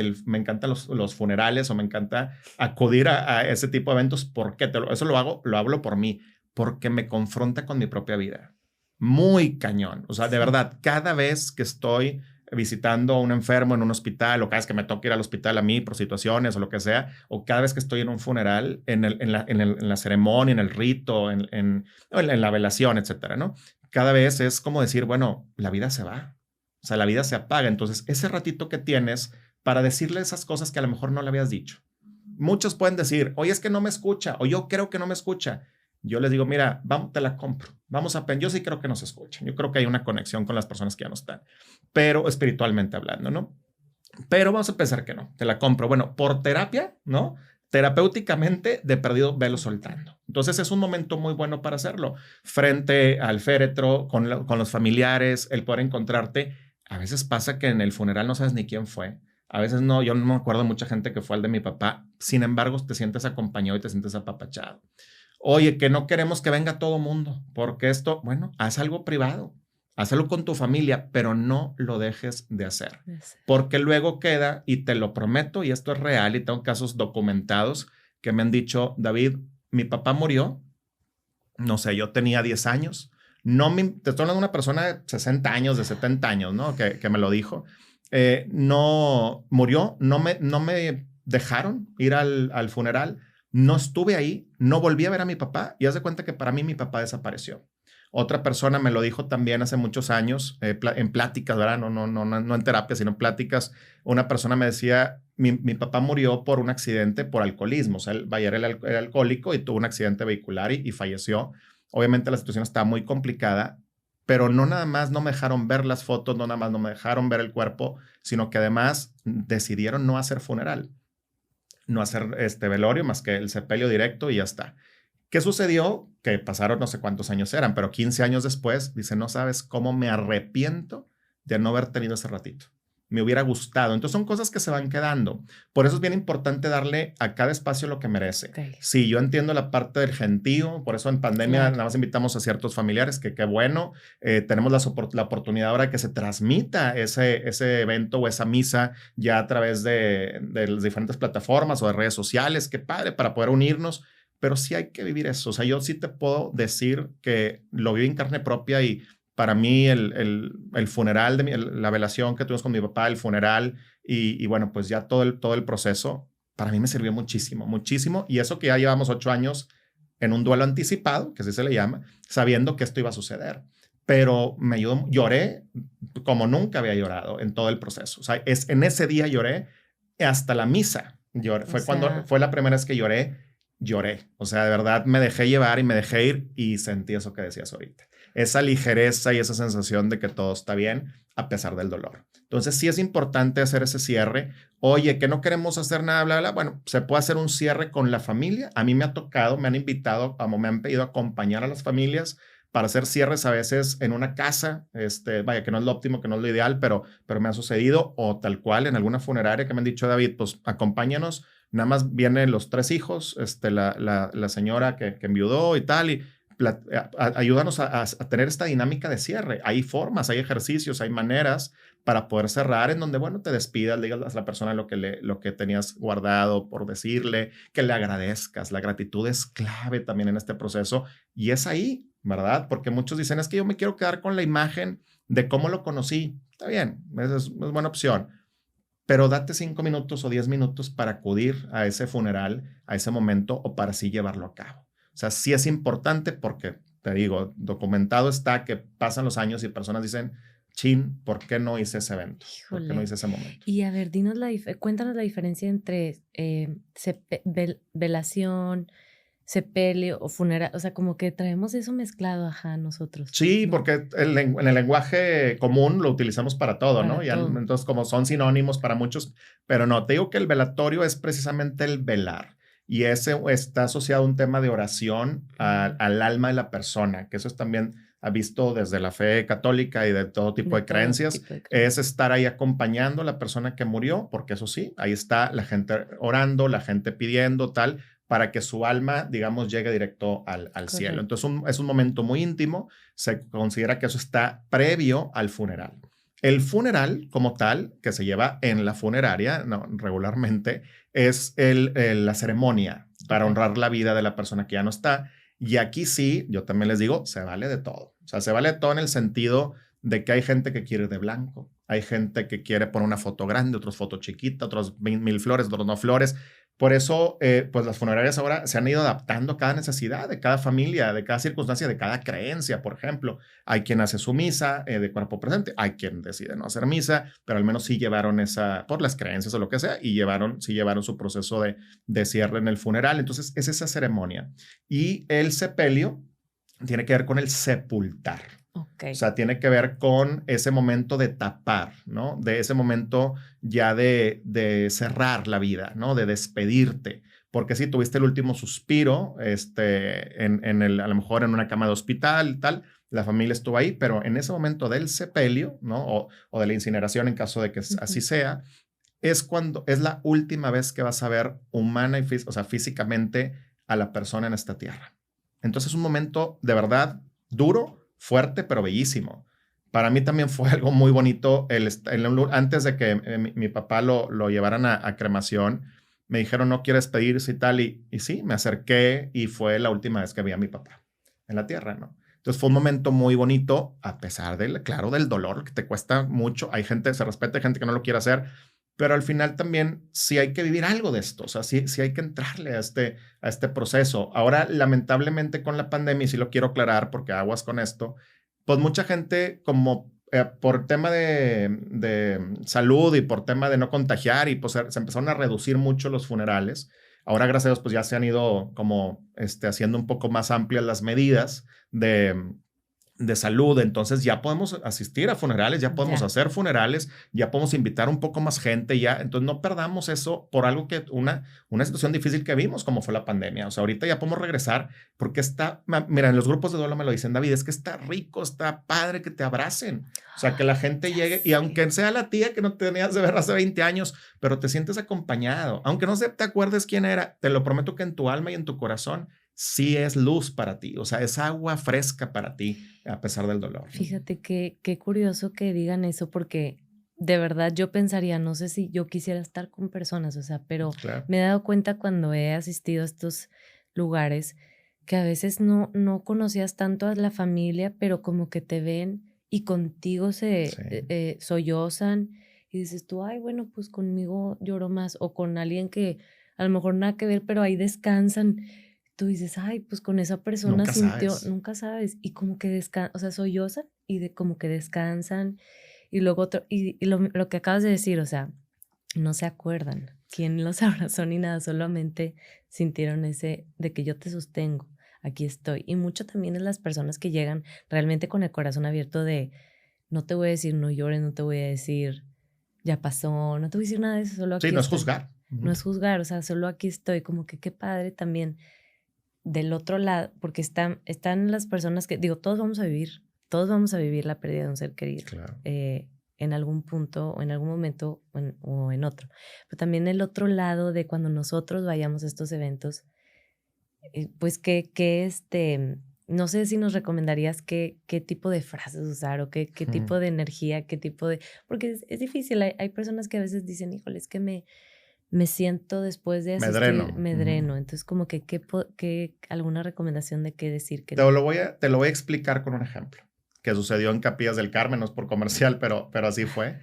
los funerales o me encanta acudir a ese tipo de eventos. ¿Por qué? Eso lo hablo por mí, porque me confronta con mi propia vida. Muy cañón. O sea, de verdad, cada vez que estoy visitando a un enfermo en un hospital o cada vez que me toca ir al hospital a mí por situaciones o lo que sea, o cada vez que estoy en un funeral, en la ceremonia, en el rito, en la velación, etcétera, ¿no? cada vez es como decir, bueno, la vida se va, o sea, la vida se apaga. Entonces, ese ratito que tienes para decirle esas cosas que a lo mejor no le habías dicho. Muchos pueden decir, oye, es que no me escucha, o yo creo que no me escucha. Yo les digo, mira, vamos, te la compro. Vamos a yo sí creo que nos escuchan. Yo creo que hay una conexión con las personas que ya no están, pero espiritualmente hablando, ¿no? Pero vamos a pensar que no, te la compro. Bueno, por terapia, ¿no? Terapéuticamente, de perdido, velo soltando. Entonces es un momento muy bueno para hacerlo. Frente al féretro, con los familiares, el poder encontrarte. A veces pasa que en el funeral no sabes ni quién fue. A veces no, yo no me acuerdo de mucha gente que fue al de mi papá. Sin embargo, te sientes acompañado y te sientes apapachado. Oye, que no queremos que venga todo mundo, porque esto, bueno, haz algo privado, hazlo con tu familia, pero no lo dejes de hacer, porque luego queda, y te lo prometo, y esto es real, y tengo casos documentados que me han dicho, David, mi papá murió, no sé, yo tenía 10 años, te estoy hablando de una persona de 60 años, de 70 años, ¿no? Que me lo dijo, no murió, no me dejaron ir al funeral, no estuve ahí, no volví a ver a mi papá y haz de cuenta que para mí mi papá desapareció. Otra persona me lo dijo también hace muchos años, en pláticas, ¿verdad? No en terapia, sino en pláticas. Una persona me decía, mi papá murió por un accidente por alcoholismo. O sea, él era alcohólico y tuvo un accidente vehicular y falleció. Obviamente la situación estaba muy complicada, pero no nada más no me dejaron ver las fotos, no nada más no me dejaron ver el cuerpo, sino que además decidieron no hacer funeral, no hacer velorio más que el sepelio directo y ya está. ¿Qué sucedió? Que pasaron no sé cuántos años eran, pero 15 años después, dice, no sabes cómo me arrepiento de no haber tenido ese ratito. Me hubiera gustado. Entonces son cosas que se van quedando. Por eso es bien importante darle a cada espacio lo que merece. Okay. Sí, yo entiendo la parte del gentío, por eso en pandemia nada más invitamos a ciertos familiares, que qué bueno. Tenemos la oportunidad ahora de que se transmita ese evento o esa misa ya a través de las diferentes plataformas o de redes sociales. Qué padre para poder unirnos. Pero sí hay que vivir eso. O sea, yo sí te puedo decir que lo viví en carne propia y para mí el funeral, la velación que tuvimos con mi papá, el funeral y bueno, pues ya todo el proceso, para mí me sirvió muchísimo, muchísimo. Y eso que ya llevamos 8 años en un duelo anticipado, que así se le llama, sabiendo que esto iba a suceder. Pero me ayudó, lloré como nunca había llorado en todo el proceso. O sea, en ese día lloré hasta la misa. Fue la primera vez que lloré. O sea, de verdad me dejé llevar y me dejé ir y sentí eso que decías ahorita. Esa ligereza y esa sensación de que todo está bien a pesar del dolor. Entonces sí es importante hacer ese cierre. Oye, que no queremos hacer nada, bla, bla. Bueno, se puede hacer un cierre con la familia. A mí me ha tocado, me han invitado, me han pedido acompañar a las familias para hacer cierres a veces en una casa, vaya, que no es lo óptimo, que no es lo ideal, pero me ha sucedido, o tal cual en alguna funeraria que me han dicho, David, pues acompáñanos. Nada más vienen los 3 hijos, la señora que enviudó y tal, y ayúdanos a tener esta dinámica de cierre. Hay formas, hay ejercicios, hay maneras para poder cerrar en donde, bueno, te despidas, le digas a la persona lo que tenías guardado por decirle, que le agradezcas. La gratitud es clave también en este proceso y es ahí, ¿verdad? Porque muchos dicen, es que yo me quiero quedar con la imagen de cómo lo conocí. Está bien, es buena opción. Pero date 5 minutos o 10 minutos para acudir a ese funeral, a ese momento o para así llevarlo a cabo. O sea, sí es importante porque, te digo, documentado está que pasan los años y personas dicen, chin, ¿por qué no hice ese evento? Híjole. ¿Por qué no hice ese momento? Y a ver, cuéntanos la diferencia entre velación, sepelio o funeral. O sea, como que traemos eso mezclado, nosotros. Sí, ¿no? Porque en el lenguaje común lo utilizamos para todo, ¿no? Todo. Entonces, como son sinónimos para muchos, pero no, te digo que el velatorio es precisamente el velar. Y ese está asociado a un tema de oración al alma de la persona, que eso es también ha visto desde la fe católica y de todo tipo de creencias, es estar ahí acompañando a la persona que murió, porque eso sí, ahí está la gente orando, la gente pidiendo, tal, para que su alma, digamos, llegue directo al cielo. Entonces es un momento muy íntimo, se considera que eso está previo al funeral. El funeral como tal, que se lleva en la funeraria regularmente, es la ceremonia para honrar la vida de la persona que ya no está. Y aquí sí, yo también les digo, se vale de todo. O sea, se vale de todo en el sentido de que hay gente que quiere ir de blanco, hay gente que quiere poner una foto grande, otros foto chiquita, otros 1000 flores, otros no flores. Por eso, pues las funerarias ahora se han ido adaptando a cada necesidad de cada familia, de cada circunstancia, de cada creencia. Por ejemplo, hay quien hace su misa de cuerpo presente, hay quien decide no hacer misa, pero al menos sí llevaron esa, por las creencias o lo que sea, y sí llevaron su proceso de cierre en el funeral. Entonces, es esa ceremonia. Y el sepelio tiene que ver con el sepultar. Okay. O sea, tiene que ver con ese momento de tapar, ¿no? De ese momento ya de cerrar la vida, ¿no? De despedirte. Porque si tuviste el último suspiro, a lo mejor en una cama de hospital y tal, la familia estuvo ahí, pero en ese momento del sepelio, ¿no? O de la incineración en caso de que así sea, es cuando es la última vez que vas a ver humana y físicamente a la persona en esta tierra. Entonces es un momento de verdad duro, fuerte, pero bellísimo. Para mí también fue algo muy bonito. Antes de que mi papá lo llevaran a cremación, me dijeron, ¿no quieres pedirse y tal? Y sí, me acerqué y fue la última vez que vi a mi papá en la tierra, ¿no? Entonces fue un momento muy bonito, a pesar claro, del dolor, que te cuesta mucho. Hay gente, se respeta, hay gente que no lo quiere hacer, pero al final también sí hay que vivir algo de esto, o sea, sí hay que entrarle a este proceso. Ahora, lamentablemente con la pandemia, y sí lo quiero aclarar porque aguas con esto, pues mucha gente como por tema de salud y por tema de no contagiar y pues se empezaron a reducir mucho los funerales. Ahora, gracias a Dios, pues ya se han ido como haciendo un poco más amplias las medidas de salud, entonces ya podemos asistir a funerales, ya podemos hacer funerales, ya podemos invitar un poco más gente, ya, entonces no perdamos eso por algo que una situación difícil que vimos como fue la pandemia, o sea, ahorita ya podemos regresar porque mira, en los grupos de duelo me lo dicen, David, es que está rico, está padre que te abracen, o sea, que la gente llegue y aunque sea la tía que no tenías de ver hace 20 años, pero te sientes acompañado, aunque no te acuerdes quién era, te lo prometo que en tu alma y en tu corazón sí es luz para ti, o sea, es agua fresca para ti, a pesar del dolor. Fíjate qué curioso que digan eso, porque de verdad yo pensaría, no sé si yo quisiera estar con personas, o sea, pero claro. Me he dado cuenta cuando he asistido a estos lugares que a veces no conocías tanto a la familia, pero como que te ven y contigo se sollozan y dices tú, ay, bueno, pues conmigo lloro más, o con alguien que a lo mejor nada que ver, pero ahí descansan. Tú dices, ay, pues con esa persona Nunca sintió, sabes. nunca sabes, y como que o sea, sollozan y como que descansan, y luego lo que acabas de decir, o sea, no se acuerdan quién los abrazó ni nada, solamente sintieron ese de que yo te sostengo, aquí estoy. Y mucho también es las personas que llegan realmente con el corazón abierto de, no te voy a decir no llores, no te voy a decir ya pasó, no te voy a decir nada de eso, solo Sí, aquí no es estoy. juzgar. No es juzgar, o sea, solo aquí estoy, como que qué padre también del otro lado, porque están las personas que, digo, todos vamos a vivir la pérdida de un ser querido, Claro. En algún punto o en algún momento o en otro. Pero también el otro lado de cuando nosotros vayamos a estos eventos, pues no sé si nos recomendarías qué tipo de frases usar o qué tipo de energía, porque es difícil, hay personas que a veces dicen, híjole, es que me siento después de asistir, me dreno. Entonces, como que alguna recomendación de qué decir. Te lo voy a explicar con un ejemplo que sucedió en Capillas del Carmen, no es por comercial, pero así fue.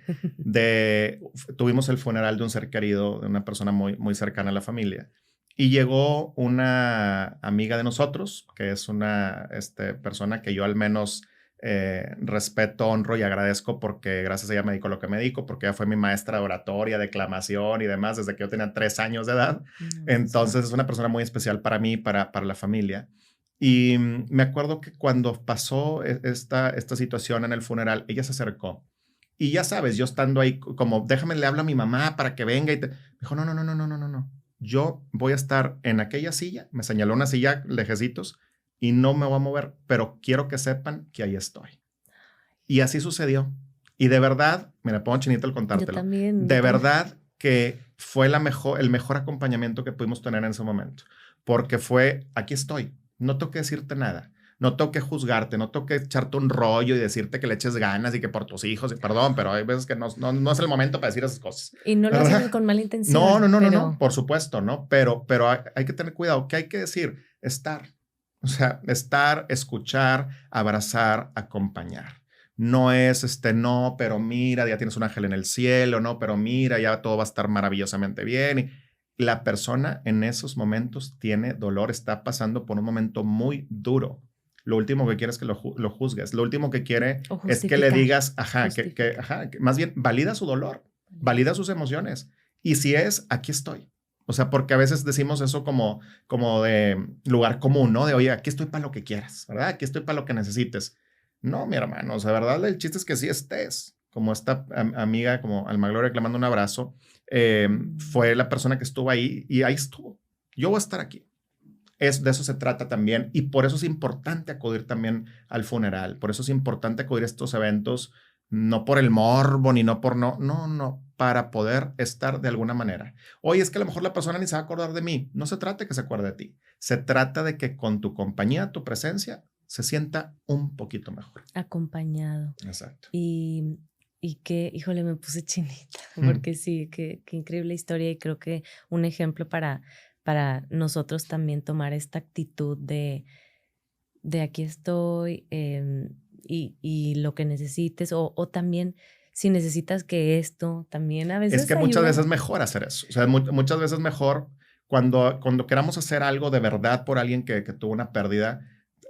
Tuvimos el funeral de un ser querido, de una persona muy, muy cercana a la familia. Y llegó una amiga de nosotros, que es una persona que yo al menos respeto, honro y agradezco porque gracias a ella me dedico a lo que me dedico, porque ella fue mi maestra de oratoria, declamación y demás desde que yo tenía 3 años de edad. Entonces es una persona muy especial para mí, para la familia. Y me acuerdo que cuando pasó esta situación en el funeral, ella se acercó. Y ya sabes, yo estando ahí como, déjame, le hablo a mi mamá para que venga. Me dijo, no, no, no, no, no, no, no, no. Yo voy a estar en aquella silla, me señaló una silla lejecitos y no me voy a mover, pero quiero que sepan que ahí estoy. Y así sucedió. Y de verdad, me pongo chinito al contártelo. Yo también. De verdad que fue el mejor acompañamiento que pudimos tener en ese momento. Porque fue, aquí estoy, no tengo que decirte nada. No tengo que juzgarte, no tengo que echarte un rollo y decirte que le eches ganas y que por tus hijos, y perdón, pero hay veces que no es el momento para decir esas cosas. Y no lo hacemos con mala intención. No, por supuesto, ¿no? Pero hay que tener cuidado. ¿Qué hay que decir? Estar. O sea, estar, escuchar, abrazar, acompañar. No es no, pero mira, ya tienes un ángel en el cielo, no, pero mira, ya todo va a estar maravillosamente bien. la persona en esos momentos tiene dolor, está pasando por un momento muy duro. Lo último que quiere es que lo juzgues. Lo último que quiere es que le digas, más bien valida su dolor, valida sus emociones. Y si es, aquí estoy. O sea, porque a veces decimos eso como de lugar común, ¿no? De, oye, aquí estoy para lo que quieras, ¿verdad? Aquí estoy para lo que necesites. No, mi hermano, o sea, ¿verdad? El chiste es que sí estés. Como esta amiga, como Alma Gloria, que le mando un abrazo, fue la persona que estuvo ahí y ahí estuvo. Yo voy a estar aquí. De eso se trata también, y por eso es importante acudir también al funeral, por eso es importante acudir a estos eventos, no por el morbo, ni no por no, para poder estar de alguna manera. Oye, es que a lo mejor la persona ni se va a acordar de mí. No se trata de que se acuerde de ti, se trata de que con tu compañía, tu presencia, se sienta un poquito mejor. Acompañado. Exacto. Y que, híjole, me puse chinita, porque sí, qué increíble historia, y creo que un ejemplo para nosotros también tomar esta actitud de aquí estoy, y lo que necesites, o también si necesitas que esto también a veces es que ayuda. Muchas veces es mejor hacer eso. O sea, muchas veces mejor cuando queramos hacer algo de verdad por alguien que tuvo una pérdida.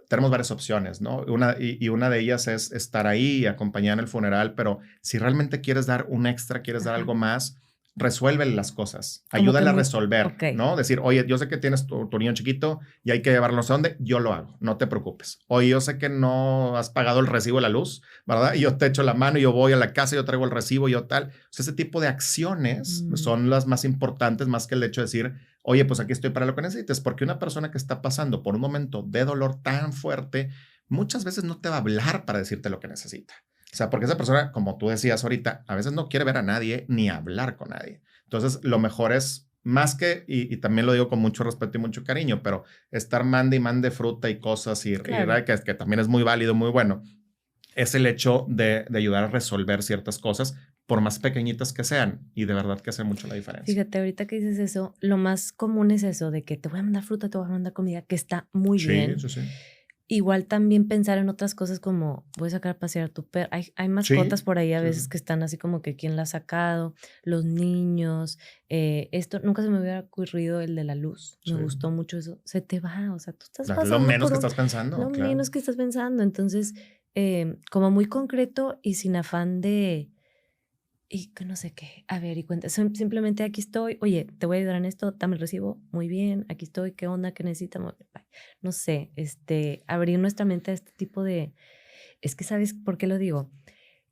Tenemos varias opciones, ¿no? Una de ellas es estar ahí y acompañar en el funeral, pero si realmente quieres dar un extra, quieres dar algo más, resuélvele las cosas, ayúdale a resolver, ¿no? Decir, oye, yo sé que tienes tu niño chiquito y hay que llevarlo no sé dónde, yo lo hago, no te preocupes. Oye, yo sé que no has pagado el recibo de la luz, ¿verdad? Y yo te echo la mano, yo voy a la casa, yo traigo el recibo, yo tal. O sea, ese tipo de acciones son las más importantes, más que el hecho de decir, oye, pues aquí estoy para lo que necesites, porque una persona que está pasando por un momento de dolor tan fuerte, muchas veces no te va a hablar para decirte lo que necesita. O sea, porque esa persona, como tú decías ahorita, a veces no quiere ver a nadie ni hablar con nadie. Entonces, lo mejor es más que, y también lo digo con mucho respeto y mucho cariño, pero estar mande y mande fruta y cosas, claro. que también es muy válido, muy bueno, es el hecho de ayudar a resolver ciertas cosas, por más pequeñitas que sean, y de verdad que hace mucho la diferencia. Fíjate, ahorita que dices eso, lo más común es eso, de que te voy a mandar fruta, te voy a mandar comida, que está muy bien. Sí. Igual también pensar en otras cosas como, voy a sacar a pasear a tu perro. Hay mascotas por ahí a veces que están así como que quién la ha sacado, los niños. Esto nunca se me hubiera ocurrido, el de la luz. Me gustó mucho eso. Se te va, o sea, tú estás pasando lo menos que estás pensando. Lo menos que estás pensando. Entonces, como muy concreto y sin afán de, y que no sé qué, a ver, y cuenta, simplemente aquí estoy, oye, te voy a ayudar en esto, dame el recibo, muy bien, aquí estoy, ¿qué onda? ¿Qué necesitas? No sé, abrir nuestra mente a este tipo de, es que ¿sabes por qué lo digo?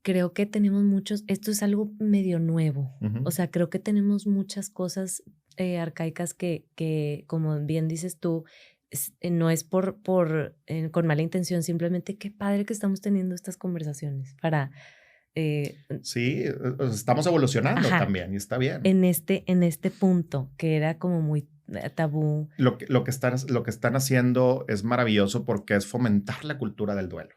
Creo que tenemos esto es algo medio nuevo, o sea, creo que tenemos muchas cosas arcaicas que, como bien dices tú, no es con mala intención, simplemente qué padre que estamos teniendo estas conversaciones para... sí, estamos evolucionando también y está bien. En este punto que era como muy tabú. Lo que están haciendo es maravilloso porque es fomentar la cultura del duelo.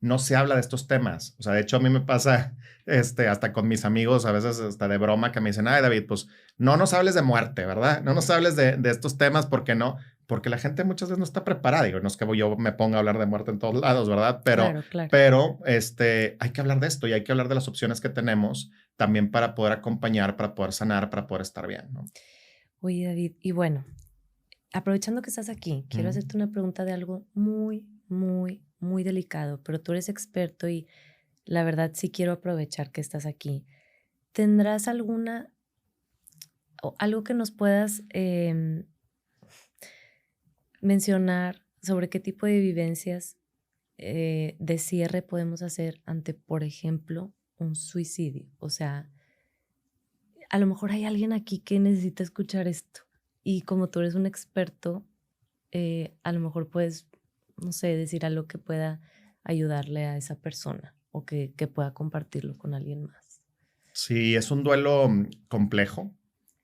No se habla de estos temas. O sea, de hecho a mí me pasa hasta con mis amigos, a veces hasta de broma, que me dicen, ay David, pues no nos hables de muerte, ¿verdad? No nos hables de estos temas porque no. Porque la gente muchas veces no está preparada. Digo, no es que yo me ponga a hablar de muerte en todos lados, ¿verdad? Pero, claro. Pero hay que hablar de esto y hay que hablar de las opciones que tenemos también para poder acompañar, para poder sanar, para poder estar bien, ¿no? Oye, David, y bueno, aprovechando que estás aquí, quiero hacerte una pregunta de algo muy, muy, muy delicado, pero tú eres experto y la verdad sí quiero aprovechar que estás aquí. ¿Tendrás algo que nos puedas mencionar sobre qué tipo de vivencias de cierre podemos hacer ante, por ejemplo, un suicidio? O sea, a lo mejor hay alguien aquí que necesita escuchar esto y como tú eres un experto, a lo mejor puedes, no sé, decir algo que pueda ayudarle a esa persona o que pueda compartirlo con alguien más. Sí, es un duelo complejo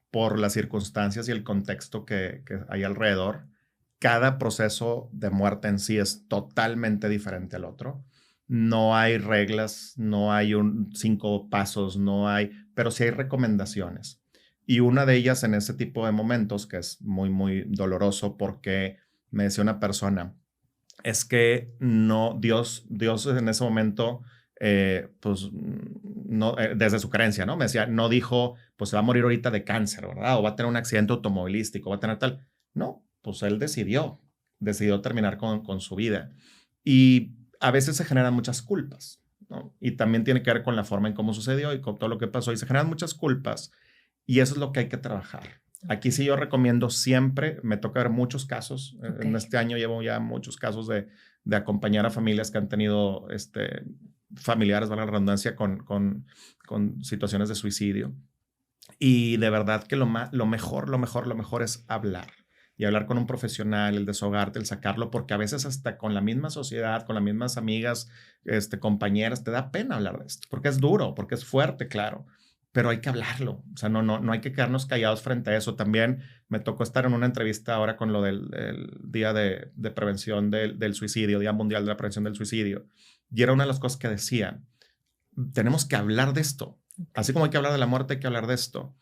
por las circunstancias y el contexto que hay alrededor. Cada proceso de muerte en sí es totalmente diferente al otro. No hay reglas, no hay 5 pasos, pero sí hay recomendaciones. Y una de ellas en ese tipo de momentos, que es muy, muy doloroso, porque me decía una persona, es que no, Dios en ese momento, pues no, desde su creencia, ¿no? Me decía, no dijo, pues se va a morir ahorita de cáncer, ¿verdad? O va a tener un accidente automovilístico, va a tener tal. No, pues él decidió terminar con su vida. Y a veces se generan muchas culpas, ¿no? Y también tiene que ver con la forma en cómo sucedió y con todo lo que pasó. Y se generan muchas culpas y eso es lo que hay que trabajar. Aquí sí yo recomiendo siempre, me toca ver muchos casos. En este año llevo ya muchos casos de acompañar a familias que han tenido familiares, valga la redundancia, con situaciones de suicidio. Y de verdad que lo mejor es hablar. Y hablar con un profesional, el desahogarte, el sacarlo, porque a veces hasta con la misma sociedad, con las mismas amigas, compañeras, te da pena hablar de esto, porque es duro, porque es fuerte, claro, pero hay que hablarlo. O sea, no hay que quedarnos callados frente a eso. También me tocó estar en una entrevista ahora con lo del Día de Prevención del Suicidio, Día Mundial de la Prevención del Suicidio, y era una de las cosas que decían, tenemos que hablar de esto. Así como hay que hablar de la muerte, hay que hablar de esto.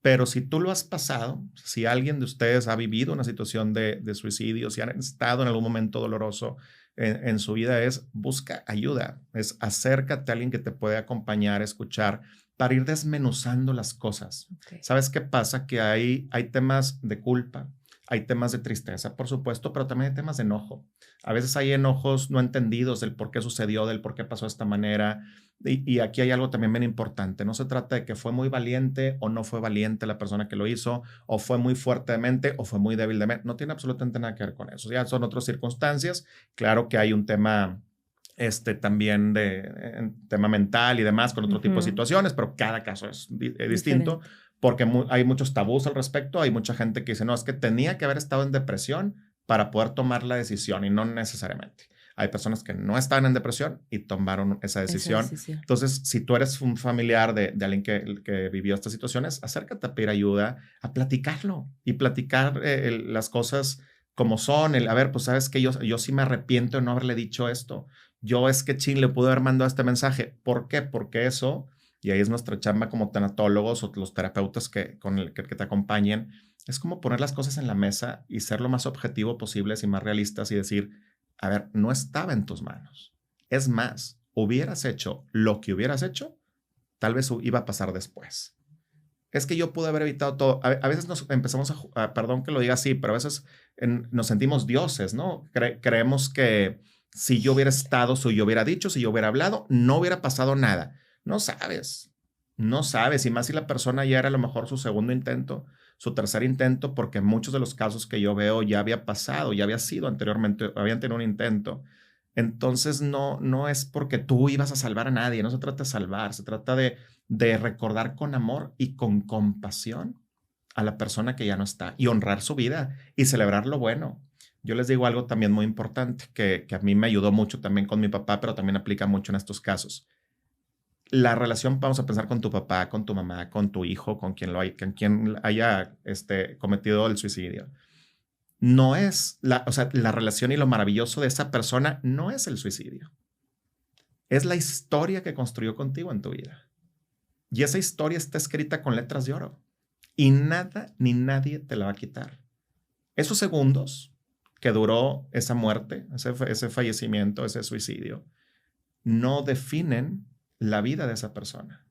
Pero si tú lo has pasado, si alguien de ustedes ha vivido una situación de suicidio, si han estado en algún momento doloroso en su vida, busca ayuda, acércate a alguien que te puede acompañar, escuchar, para ir desmenuzando las cosas. ¿Sabes qué pasa? Que hay temas de culpa, hay temas de tristeza, por supuesto, pero también hay temas de enojo. A veces hay enojos no entendidos del por qué sucedió, del por qué pasó de esta manera. Y aquí hay algo también bien importante. No se trata de que fue muy valiente o no fue valiente la persona que lo hizo, o fue muy fuerte de mente o fue muy débil de mente. No tiene absolutamente nada que ver con eso. Ya son otras circunstancias. Claro que hay un tema también tema mental y demás con otro tipo de situaciones, pero cada caso es distinto porque hay muchos tabús al respecto. Hay mucha gente que dice, no, es que tenía que haber estado en depresión para poder tomar la decisión y no necesariamente. Hay personas que no estaban en depresión y tomaron esa decisión. Entonces, si tú eres un familiar de alguien que vivió estas situaciones, acércate a pedir ayuda, a platicarlo y platicar las cosas como son. A ver, pues sabes que yo sí me arrepiento de no haberle dicho esto. Yo es que le pude haber mandado este mensaje. ¿Por qué? Porque eso, y ahí es nuestra chamba como tanatólogos o los terapeutas que te acompañen, es como poner las cosas en la mesa y ser lo más objetivo posibles y más realistas y decir, a ver, no estaba en tus manos. Es más, hubieras hecho lo que hubieras hecho, tal vez iba a pasar después. Es que yo pude haber evitado todo. A veces nos empezamos perdón que lo diga así, pero a veces nos sentimos dioses, ¿no? Creemos que si yo hubiera estado, si yo hubiera dicho, si yo hubiera hablado, no hubiera pasado nada. No sabes. Y más si la persona ya era a lo mejor su segundo intento, su tercer intento, porque muchos de los casos que yo veo ya había pasado, ya había sido anteriormente, habían tenido un intento. Entonces no es porque tú ibas a salvar a nadie, no se trata de salvar, se trata de recordar con amor y con compasión a la persona que ya no está y honrar su vida y celebrar lo bueno. Yo les digo algo también muy importante que a mí me ayudó mucho también con mi papá, pero también aplica mucho en estos casos. La relación, vamos a pensar con tu papá, con tu mamá, con tu hijo, con quien haya cometido el suicidio. No es la relación y lo maravilloso de esa persona no es el suicidio. Es la historia que construyó contigo en tu vida. Y esa historia está escrita con letras de oro. Y nada ni nadie te la va a quitar. Esos segundos que duró esa muerte, ese fallecimiento, ese suicidio, no definen la vida de esa persona.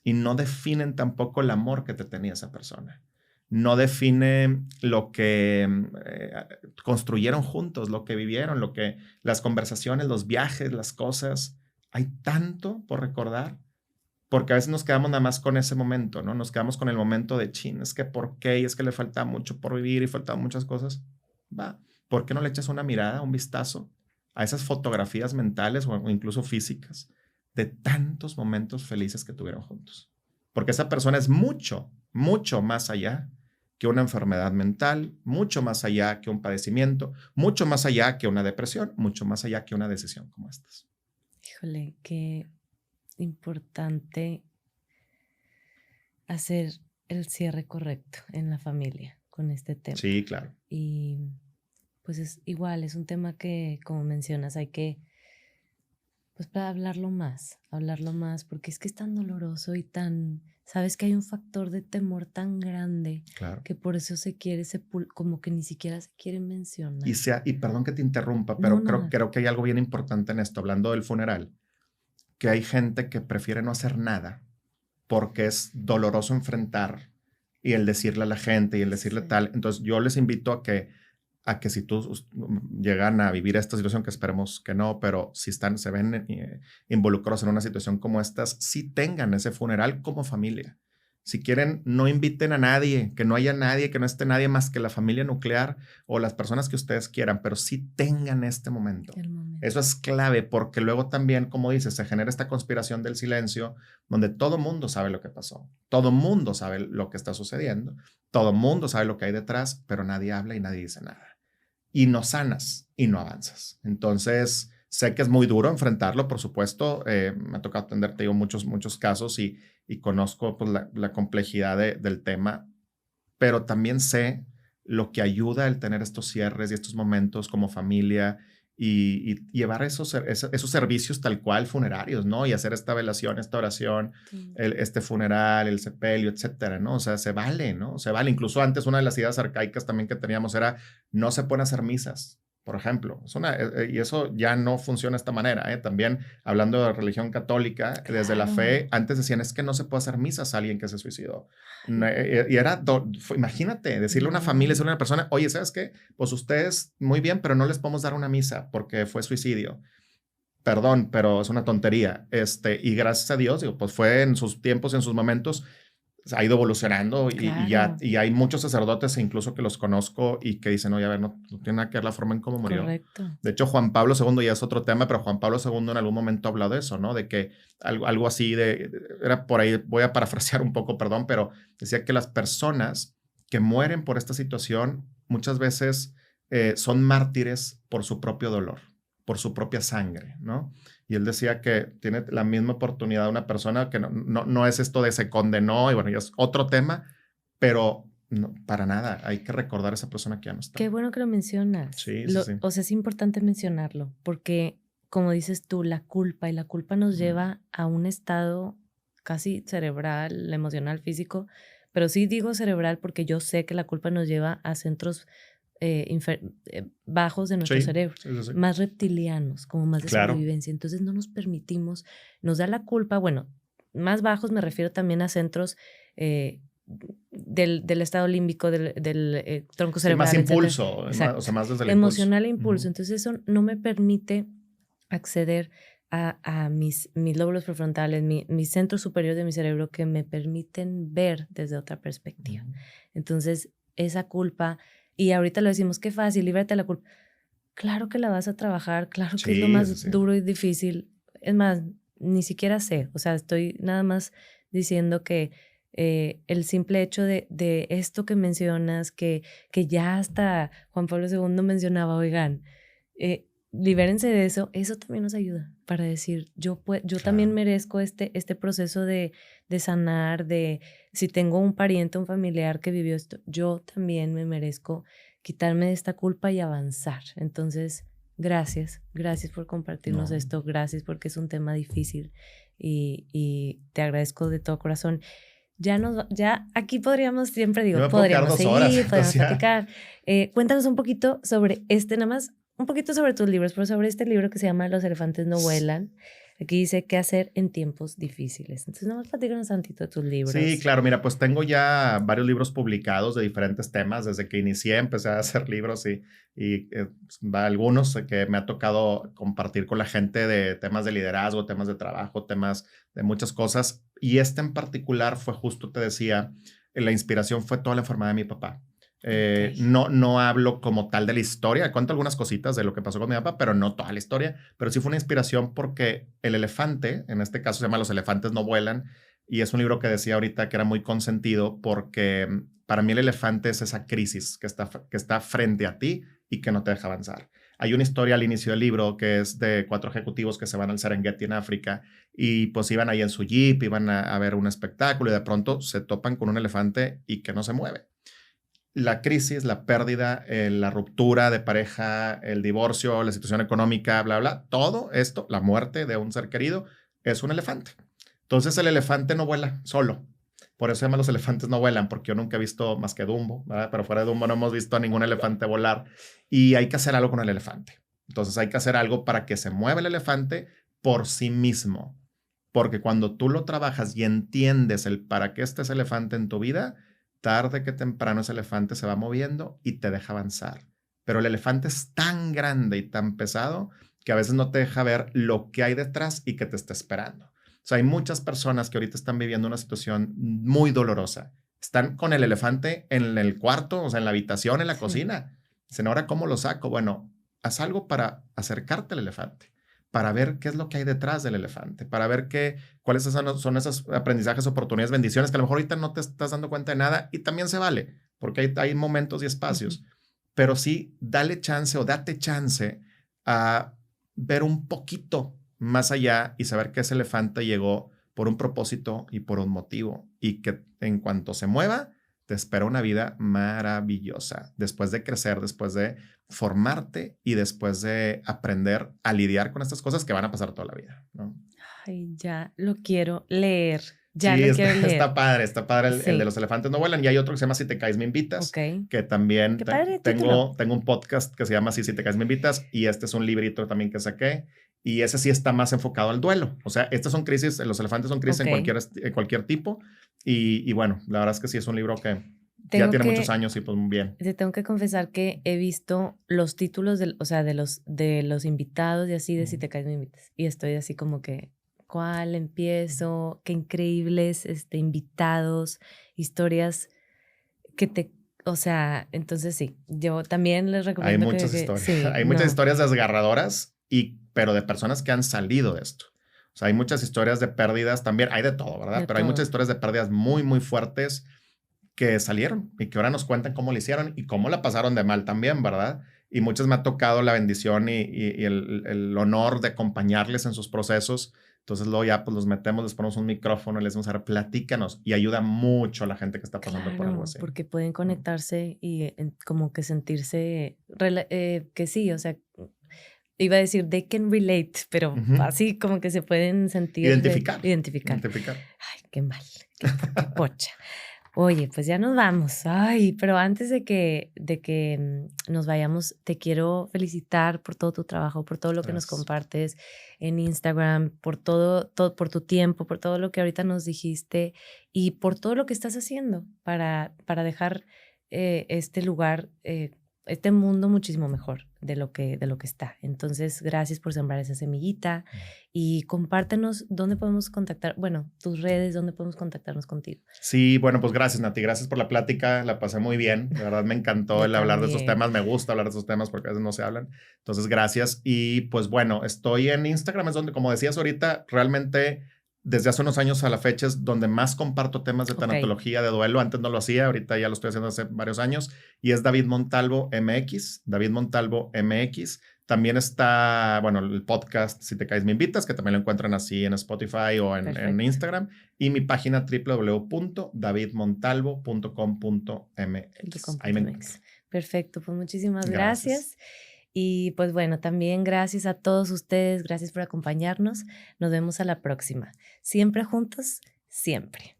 Y no definen tampoco el amor que te tenía esa persona. No define lo que construyeron juntos, lo que vivieron, las conversaciones, los viajes, las cosas. Hay tanto por recordar, porque a veces nos quedamos nada más con ese momento, ¿no? Nos quedamos con el momento de chin, es que por qué, y es que le falta mucho por vivir y faltan muchas cosas. Va, ¿por qué no le echas una mirada, un vistazo a esas fotografías mentales o incluso físicas de tantos momentos felices que tuvieron juntos? Porque esa persona es mucho, mucho más allá que una enfermedad mental, mucho más allá que un padecimiento, mucho más allá que una depresión, mucho más allá que una decisión como estas. Híjole, qué importante hacer el cierre correcto en la familia con este tema. Sí, claro. Y pues es igual, es un tema que, como mencionas, hay que pues para hablarlo más, porque es que es tan doloroso y sabes que hay un factor de temor tan grande, claro, que por eso se quiere como que ni siquiera se quiere mencionar. Y perdón que te interrumpa, pero creo que hay algo bien importante en esto, hablando del funeral. que hay gente que prefiere no hacer nada porque es doloroso enfrentar y el decirle a la gente y el decirle tal. Entonces yo les invito a que si tú llegan a vivir esta situación, que esperemos que no, pero si se ven involucrados en una situación como estas, sí tengan ese funeral como familia. Si quieren, no inviten a nadie, que no haya nadie, que no esté nadie más que la familia nuclear o las personas que ustedes quieran, pero sí tengan este momento. Eso es clave, porque luego también, como dices, se genera esta conspiración del silencio, donde todo mundo sabe lo que pasó, todo mundo sabe lo que está sucediendo, todo mundo sabe lo que hay detrás, pero nadie habla y nadie dice nada. Y no sanas y no avanzas. Entonces, sé que es muy duro enfrentarlo, por supuesto. Me ha tocado atender, te digo, muchos casos y conozco pues, la complejidad del tema, pero también sé lo que ayuda el tener estos cierres y estos momentos como familia y llevar esos servicios tal cual funerarios, ¿no? Y hacer esta velación, esta oración, este funeral, el sepelio, etcétera, ¿no? O sea, se vale, ¿no? Se vale. Incluso antes una de las ideas arcaicas también que teníamos era no se pueden hacer misas, por ejemplo. Y eso ya no funciona de esta manera, ¿eh? También hablando de religión católica, claro, desde la fe, antes decían es que no se puede hacer misas a alguien que se suicidó. Y era, imagínate, decirle a una familia, decirle a una persona, oye, ¿sabes qué? Pues ustedes muy bien, pero no les podemos dar una misa porque fue suicidio. Perdón, pero es una tontería. Y gracias a Dios, digo, pues fue en sus tiempos, en sus momentos, ha ido evolucionando claro. y hay muchos sacerdotes incluso que los conozco y que dicen, oye, a ver, no tiene nada que ver la forma en cómo murió. Correcto. De hecho, Juan Pablo II ya es otro tema, pero Juan Pablo II en algún momento habló de eso, ¿no? De que algo así era por ahí, voy a parafrasear un poco, perdón, pero decía que las personas que mueren por esta situación muchas veces son mártires por su propio dolor, por su propia sangre, ¿no? Y él decía que tiene la misma oportunidad una persona que no es esto de se condenó y bueno, ya es otro tema, pero no, para nada, hay que recordar a esa persona que ya no está. Qué bueno que lo mencionas. Sí. O sea, es importante mencionarlo porque, como dices tú, la culpa nos lleva a un estado casi cerebral, emocional, físico, pero sí digo cerebral porque yo sé que la culpa nos lleva a centros bajos de nuestro cerebro, sí. Más reptilianos, como más de sobrevivencia. Entonces no nos permitimos, nos da la culpa, bueno, más bajos me refiero también a centros del estado límbico, del tronco cerebral. Más impulso, o sea, más desde el emocional impulso. Entonces eso no me permite acceder a mis lóbulos prefrontales, mi centro superior de mi cerebro que me permiten ver desde otra perspectiva. Entonces esa culpa... Y ahorita lo decimos, qué fácil, líbrate de la culpa. Claro que la vas a trabajar, claro que es lo más duro y difícil. Es más, ni siquiera sé, o sea, estoy nada más diciendo que el simple hecho de esto que mencionas, que ya hasta Juan Pablo II mencionaba, oigan, libérense de eso también nos ayuda para decir, yo también merezco este proceso de sanar, de si tengo un pariente, un familiar que vivió esto, yo también me merezco quitarme de esta culpa y avanzar. Entonces, gracias por compartirnos esto, gracias porque es un tema difícil y te agradezco de todo corazón. Ya aquí podríamos, siempre digo, podríamos seguir, podríamos platicar. Cuéntanos un poquito sobre nada más, un poquito sobre tus libros, pero sobre este libro que se llama Los elefantes no vuelan. Aquí dice qué hacer en tiempos difíciles. Entonces, nada más platícanos tantito de tus libros. Sí, claro. Mira, pues tengo ya varios libros publicados de diferentes temas. Desde que inicié, empecé a hacer libros y algunos que me ha tocado compartir con la gente de temas de liderazgo, temas de trabajo, temas de muchas cosas. Y en particular fue justo, te decía, la inspiración fue toda la enfermedad de mi papá. No hablo como tal de la historia, cuento algunas cositas de lo que pasó con mi papá, pero no toda la historia, pero sí fue una inspiración porque el elefante, en este caso se llama Los elefantes no vuelan, y es un libro que decía ahorita que era muy consentido porque para mí el elefante es esa crisis que está frente a ti y que no te deja avanzar. Hay una historia al inicio del libro que es de 4 ejecutivos que se van al Serengeti en África y pues iban ahí en su jeep, iban a ver un espectáculo y de pronto se topan con un elefante y que no se mueve. La crisis, la pérdida, la ruptura de pareja, el divorcio, la situación económica, bla, bla, todo esto, la muerte de un ser querido, es un elefante. Entonces el elefante no vuela solo. Por eso se llama Los elefantes no vuelan, porque yo nunca he visto más que Dumbo, ¿verdad? Pero fuera de Dumbo no hemos visto a ningún elefante volar. Y hay que hacer algo con el elefante. Entonces hay que hacer algo para que se mueva el elefante por sí mismo. porque cuando tú lo trabajas y entiendes el para qué está ese elefante en tu vida, tarde que temprano ese elefante se va moviendo y te deja avanzar. Pero el elefante es tan grande y tan pesado que a veces no te deja ver lo que hay detrás y que te está esperando. O sea, hay muchas personas que ahorita están viviendo una situación muy dolorosa. Están con el elefante en el cuarto, o sea, en la habitación, en la cocina. Dicen, ¿ahora cómo lo saco? Bueno, haz algo para acercarte al elefante, para ver qué es lo que hay detrás del elefante, para ver cuáles son esos aprendizajes, oportunidades, bendiciones que a lo mejor ahorita no te estás dando cuenta de nada y también se vale, porque hay momentos y espacios. Pero sí, dale chance o date chance a ver un poquito más allá y saber que ese elefante llegó por un propósito y por un motivo y que en cuanto se mueva, te espera una vida maravillosa después de crecer, después de formarte y después de aprender a lidiar con estas cosas que van a pasar toda la vida, ¿no? Ay, ya lo quiero leer. Ya sí, lo quiero leer. Está padre el de los elefantes no vuelan. Y hay otro que se llama Si te caes, me invitas. Que también tengo un podcast que se llama Si te caes, me invitas. Y este es un librito también que saqué. Y ese sí está más enfocado al duelo. O sea, estas son crisis, los elefantes son crisis en cualquier tipo. Y bueno, la verdad es que sí es un libro que ya tiene muchos años y pues muy bien. Te tengo que confesar que he visto los títulos de los invitados y así de Si te caes, me invitas. Y estoy así como que, ¿cuál empiezo? Qué increíbles invitados, historias que o sea, entonces sí, yo también les recomiendo Hay muchas historias, hay muchas historias desgarradoras, pero de personas que han salido de esto. O sea, hay muchas historias de pérdidas también, hay de todo, ¿verdad? Pero hay muchas historias de pérdidas muy, muy fuertes que salieron y que ahora nos cuentan cómo lo hicieron y cómo la pasaron de mal también, ¿verdad? Y muchos me ha tocado la bendición y el honor de acompañarles en sus procesos. Entonces luego ya pues los metemos, les ponemos un micrófono y les decimos, a ver, platícanos. Y ayuda mucho a la gente que está pasando por algo así. Porque pueden conectarse y como que sentirse, que sí, o sea, iba a decir they can relate, pero así como que se pueden sentir. Identificar. Ay, qué mal, qué pocha. Oye, pues ya nos vamos. Ay, pero antes de que nos vayamos, te quiero felicitar por todo tu trabajo, por todo lo que nos compartes en Instagram, por todo, por tu tiempo, por todo lo que ahorita nos dijiste y por todo lo que estás haciendo para dejar este lugar, este mundo muchísimo mejor de lo que está. Entonces, gracias por sembrar esa semillita y compártenos dónde podemos contactar, bueno, tus redes, dónde podemos contactarnos contigo. Sí, bueno, pues gracias, Nati. Gracias por la plática. La pasé muy bien. De verdad me encantó el hablar de estos temas. Me gusta hablar de estos temas porque a veces no se hablan. Entonces, gracias. Y pues bueno, estoy en Instagram, es donde, como decías ahorita, realmente desde hace unos años a la fecha es donde más comparto temas de tanatología, de duelo. Antes no lo hacía, ahorita ya lo estoy haciendo hace varios años. Y es David Montalvo MX, David Montalvo MX. También está, bueno, el podcast Si te caes, me invitas, que también lo encuentran así en Spotify o en Instagram. Y mi página www.davidmontalvo.com.mx. Ahí me encuentran. Perfecto, pues muchísimas gracias. Y pues bueno, también gracias a todos ustedes, gracias por acompañarnos. Nos vemos a la próxima. Siempre juntos, siempre.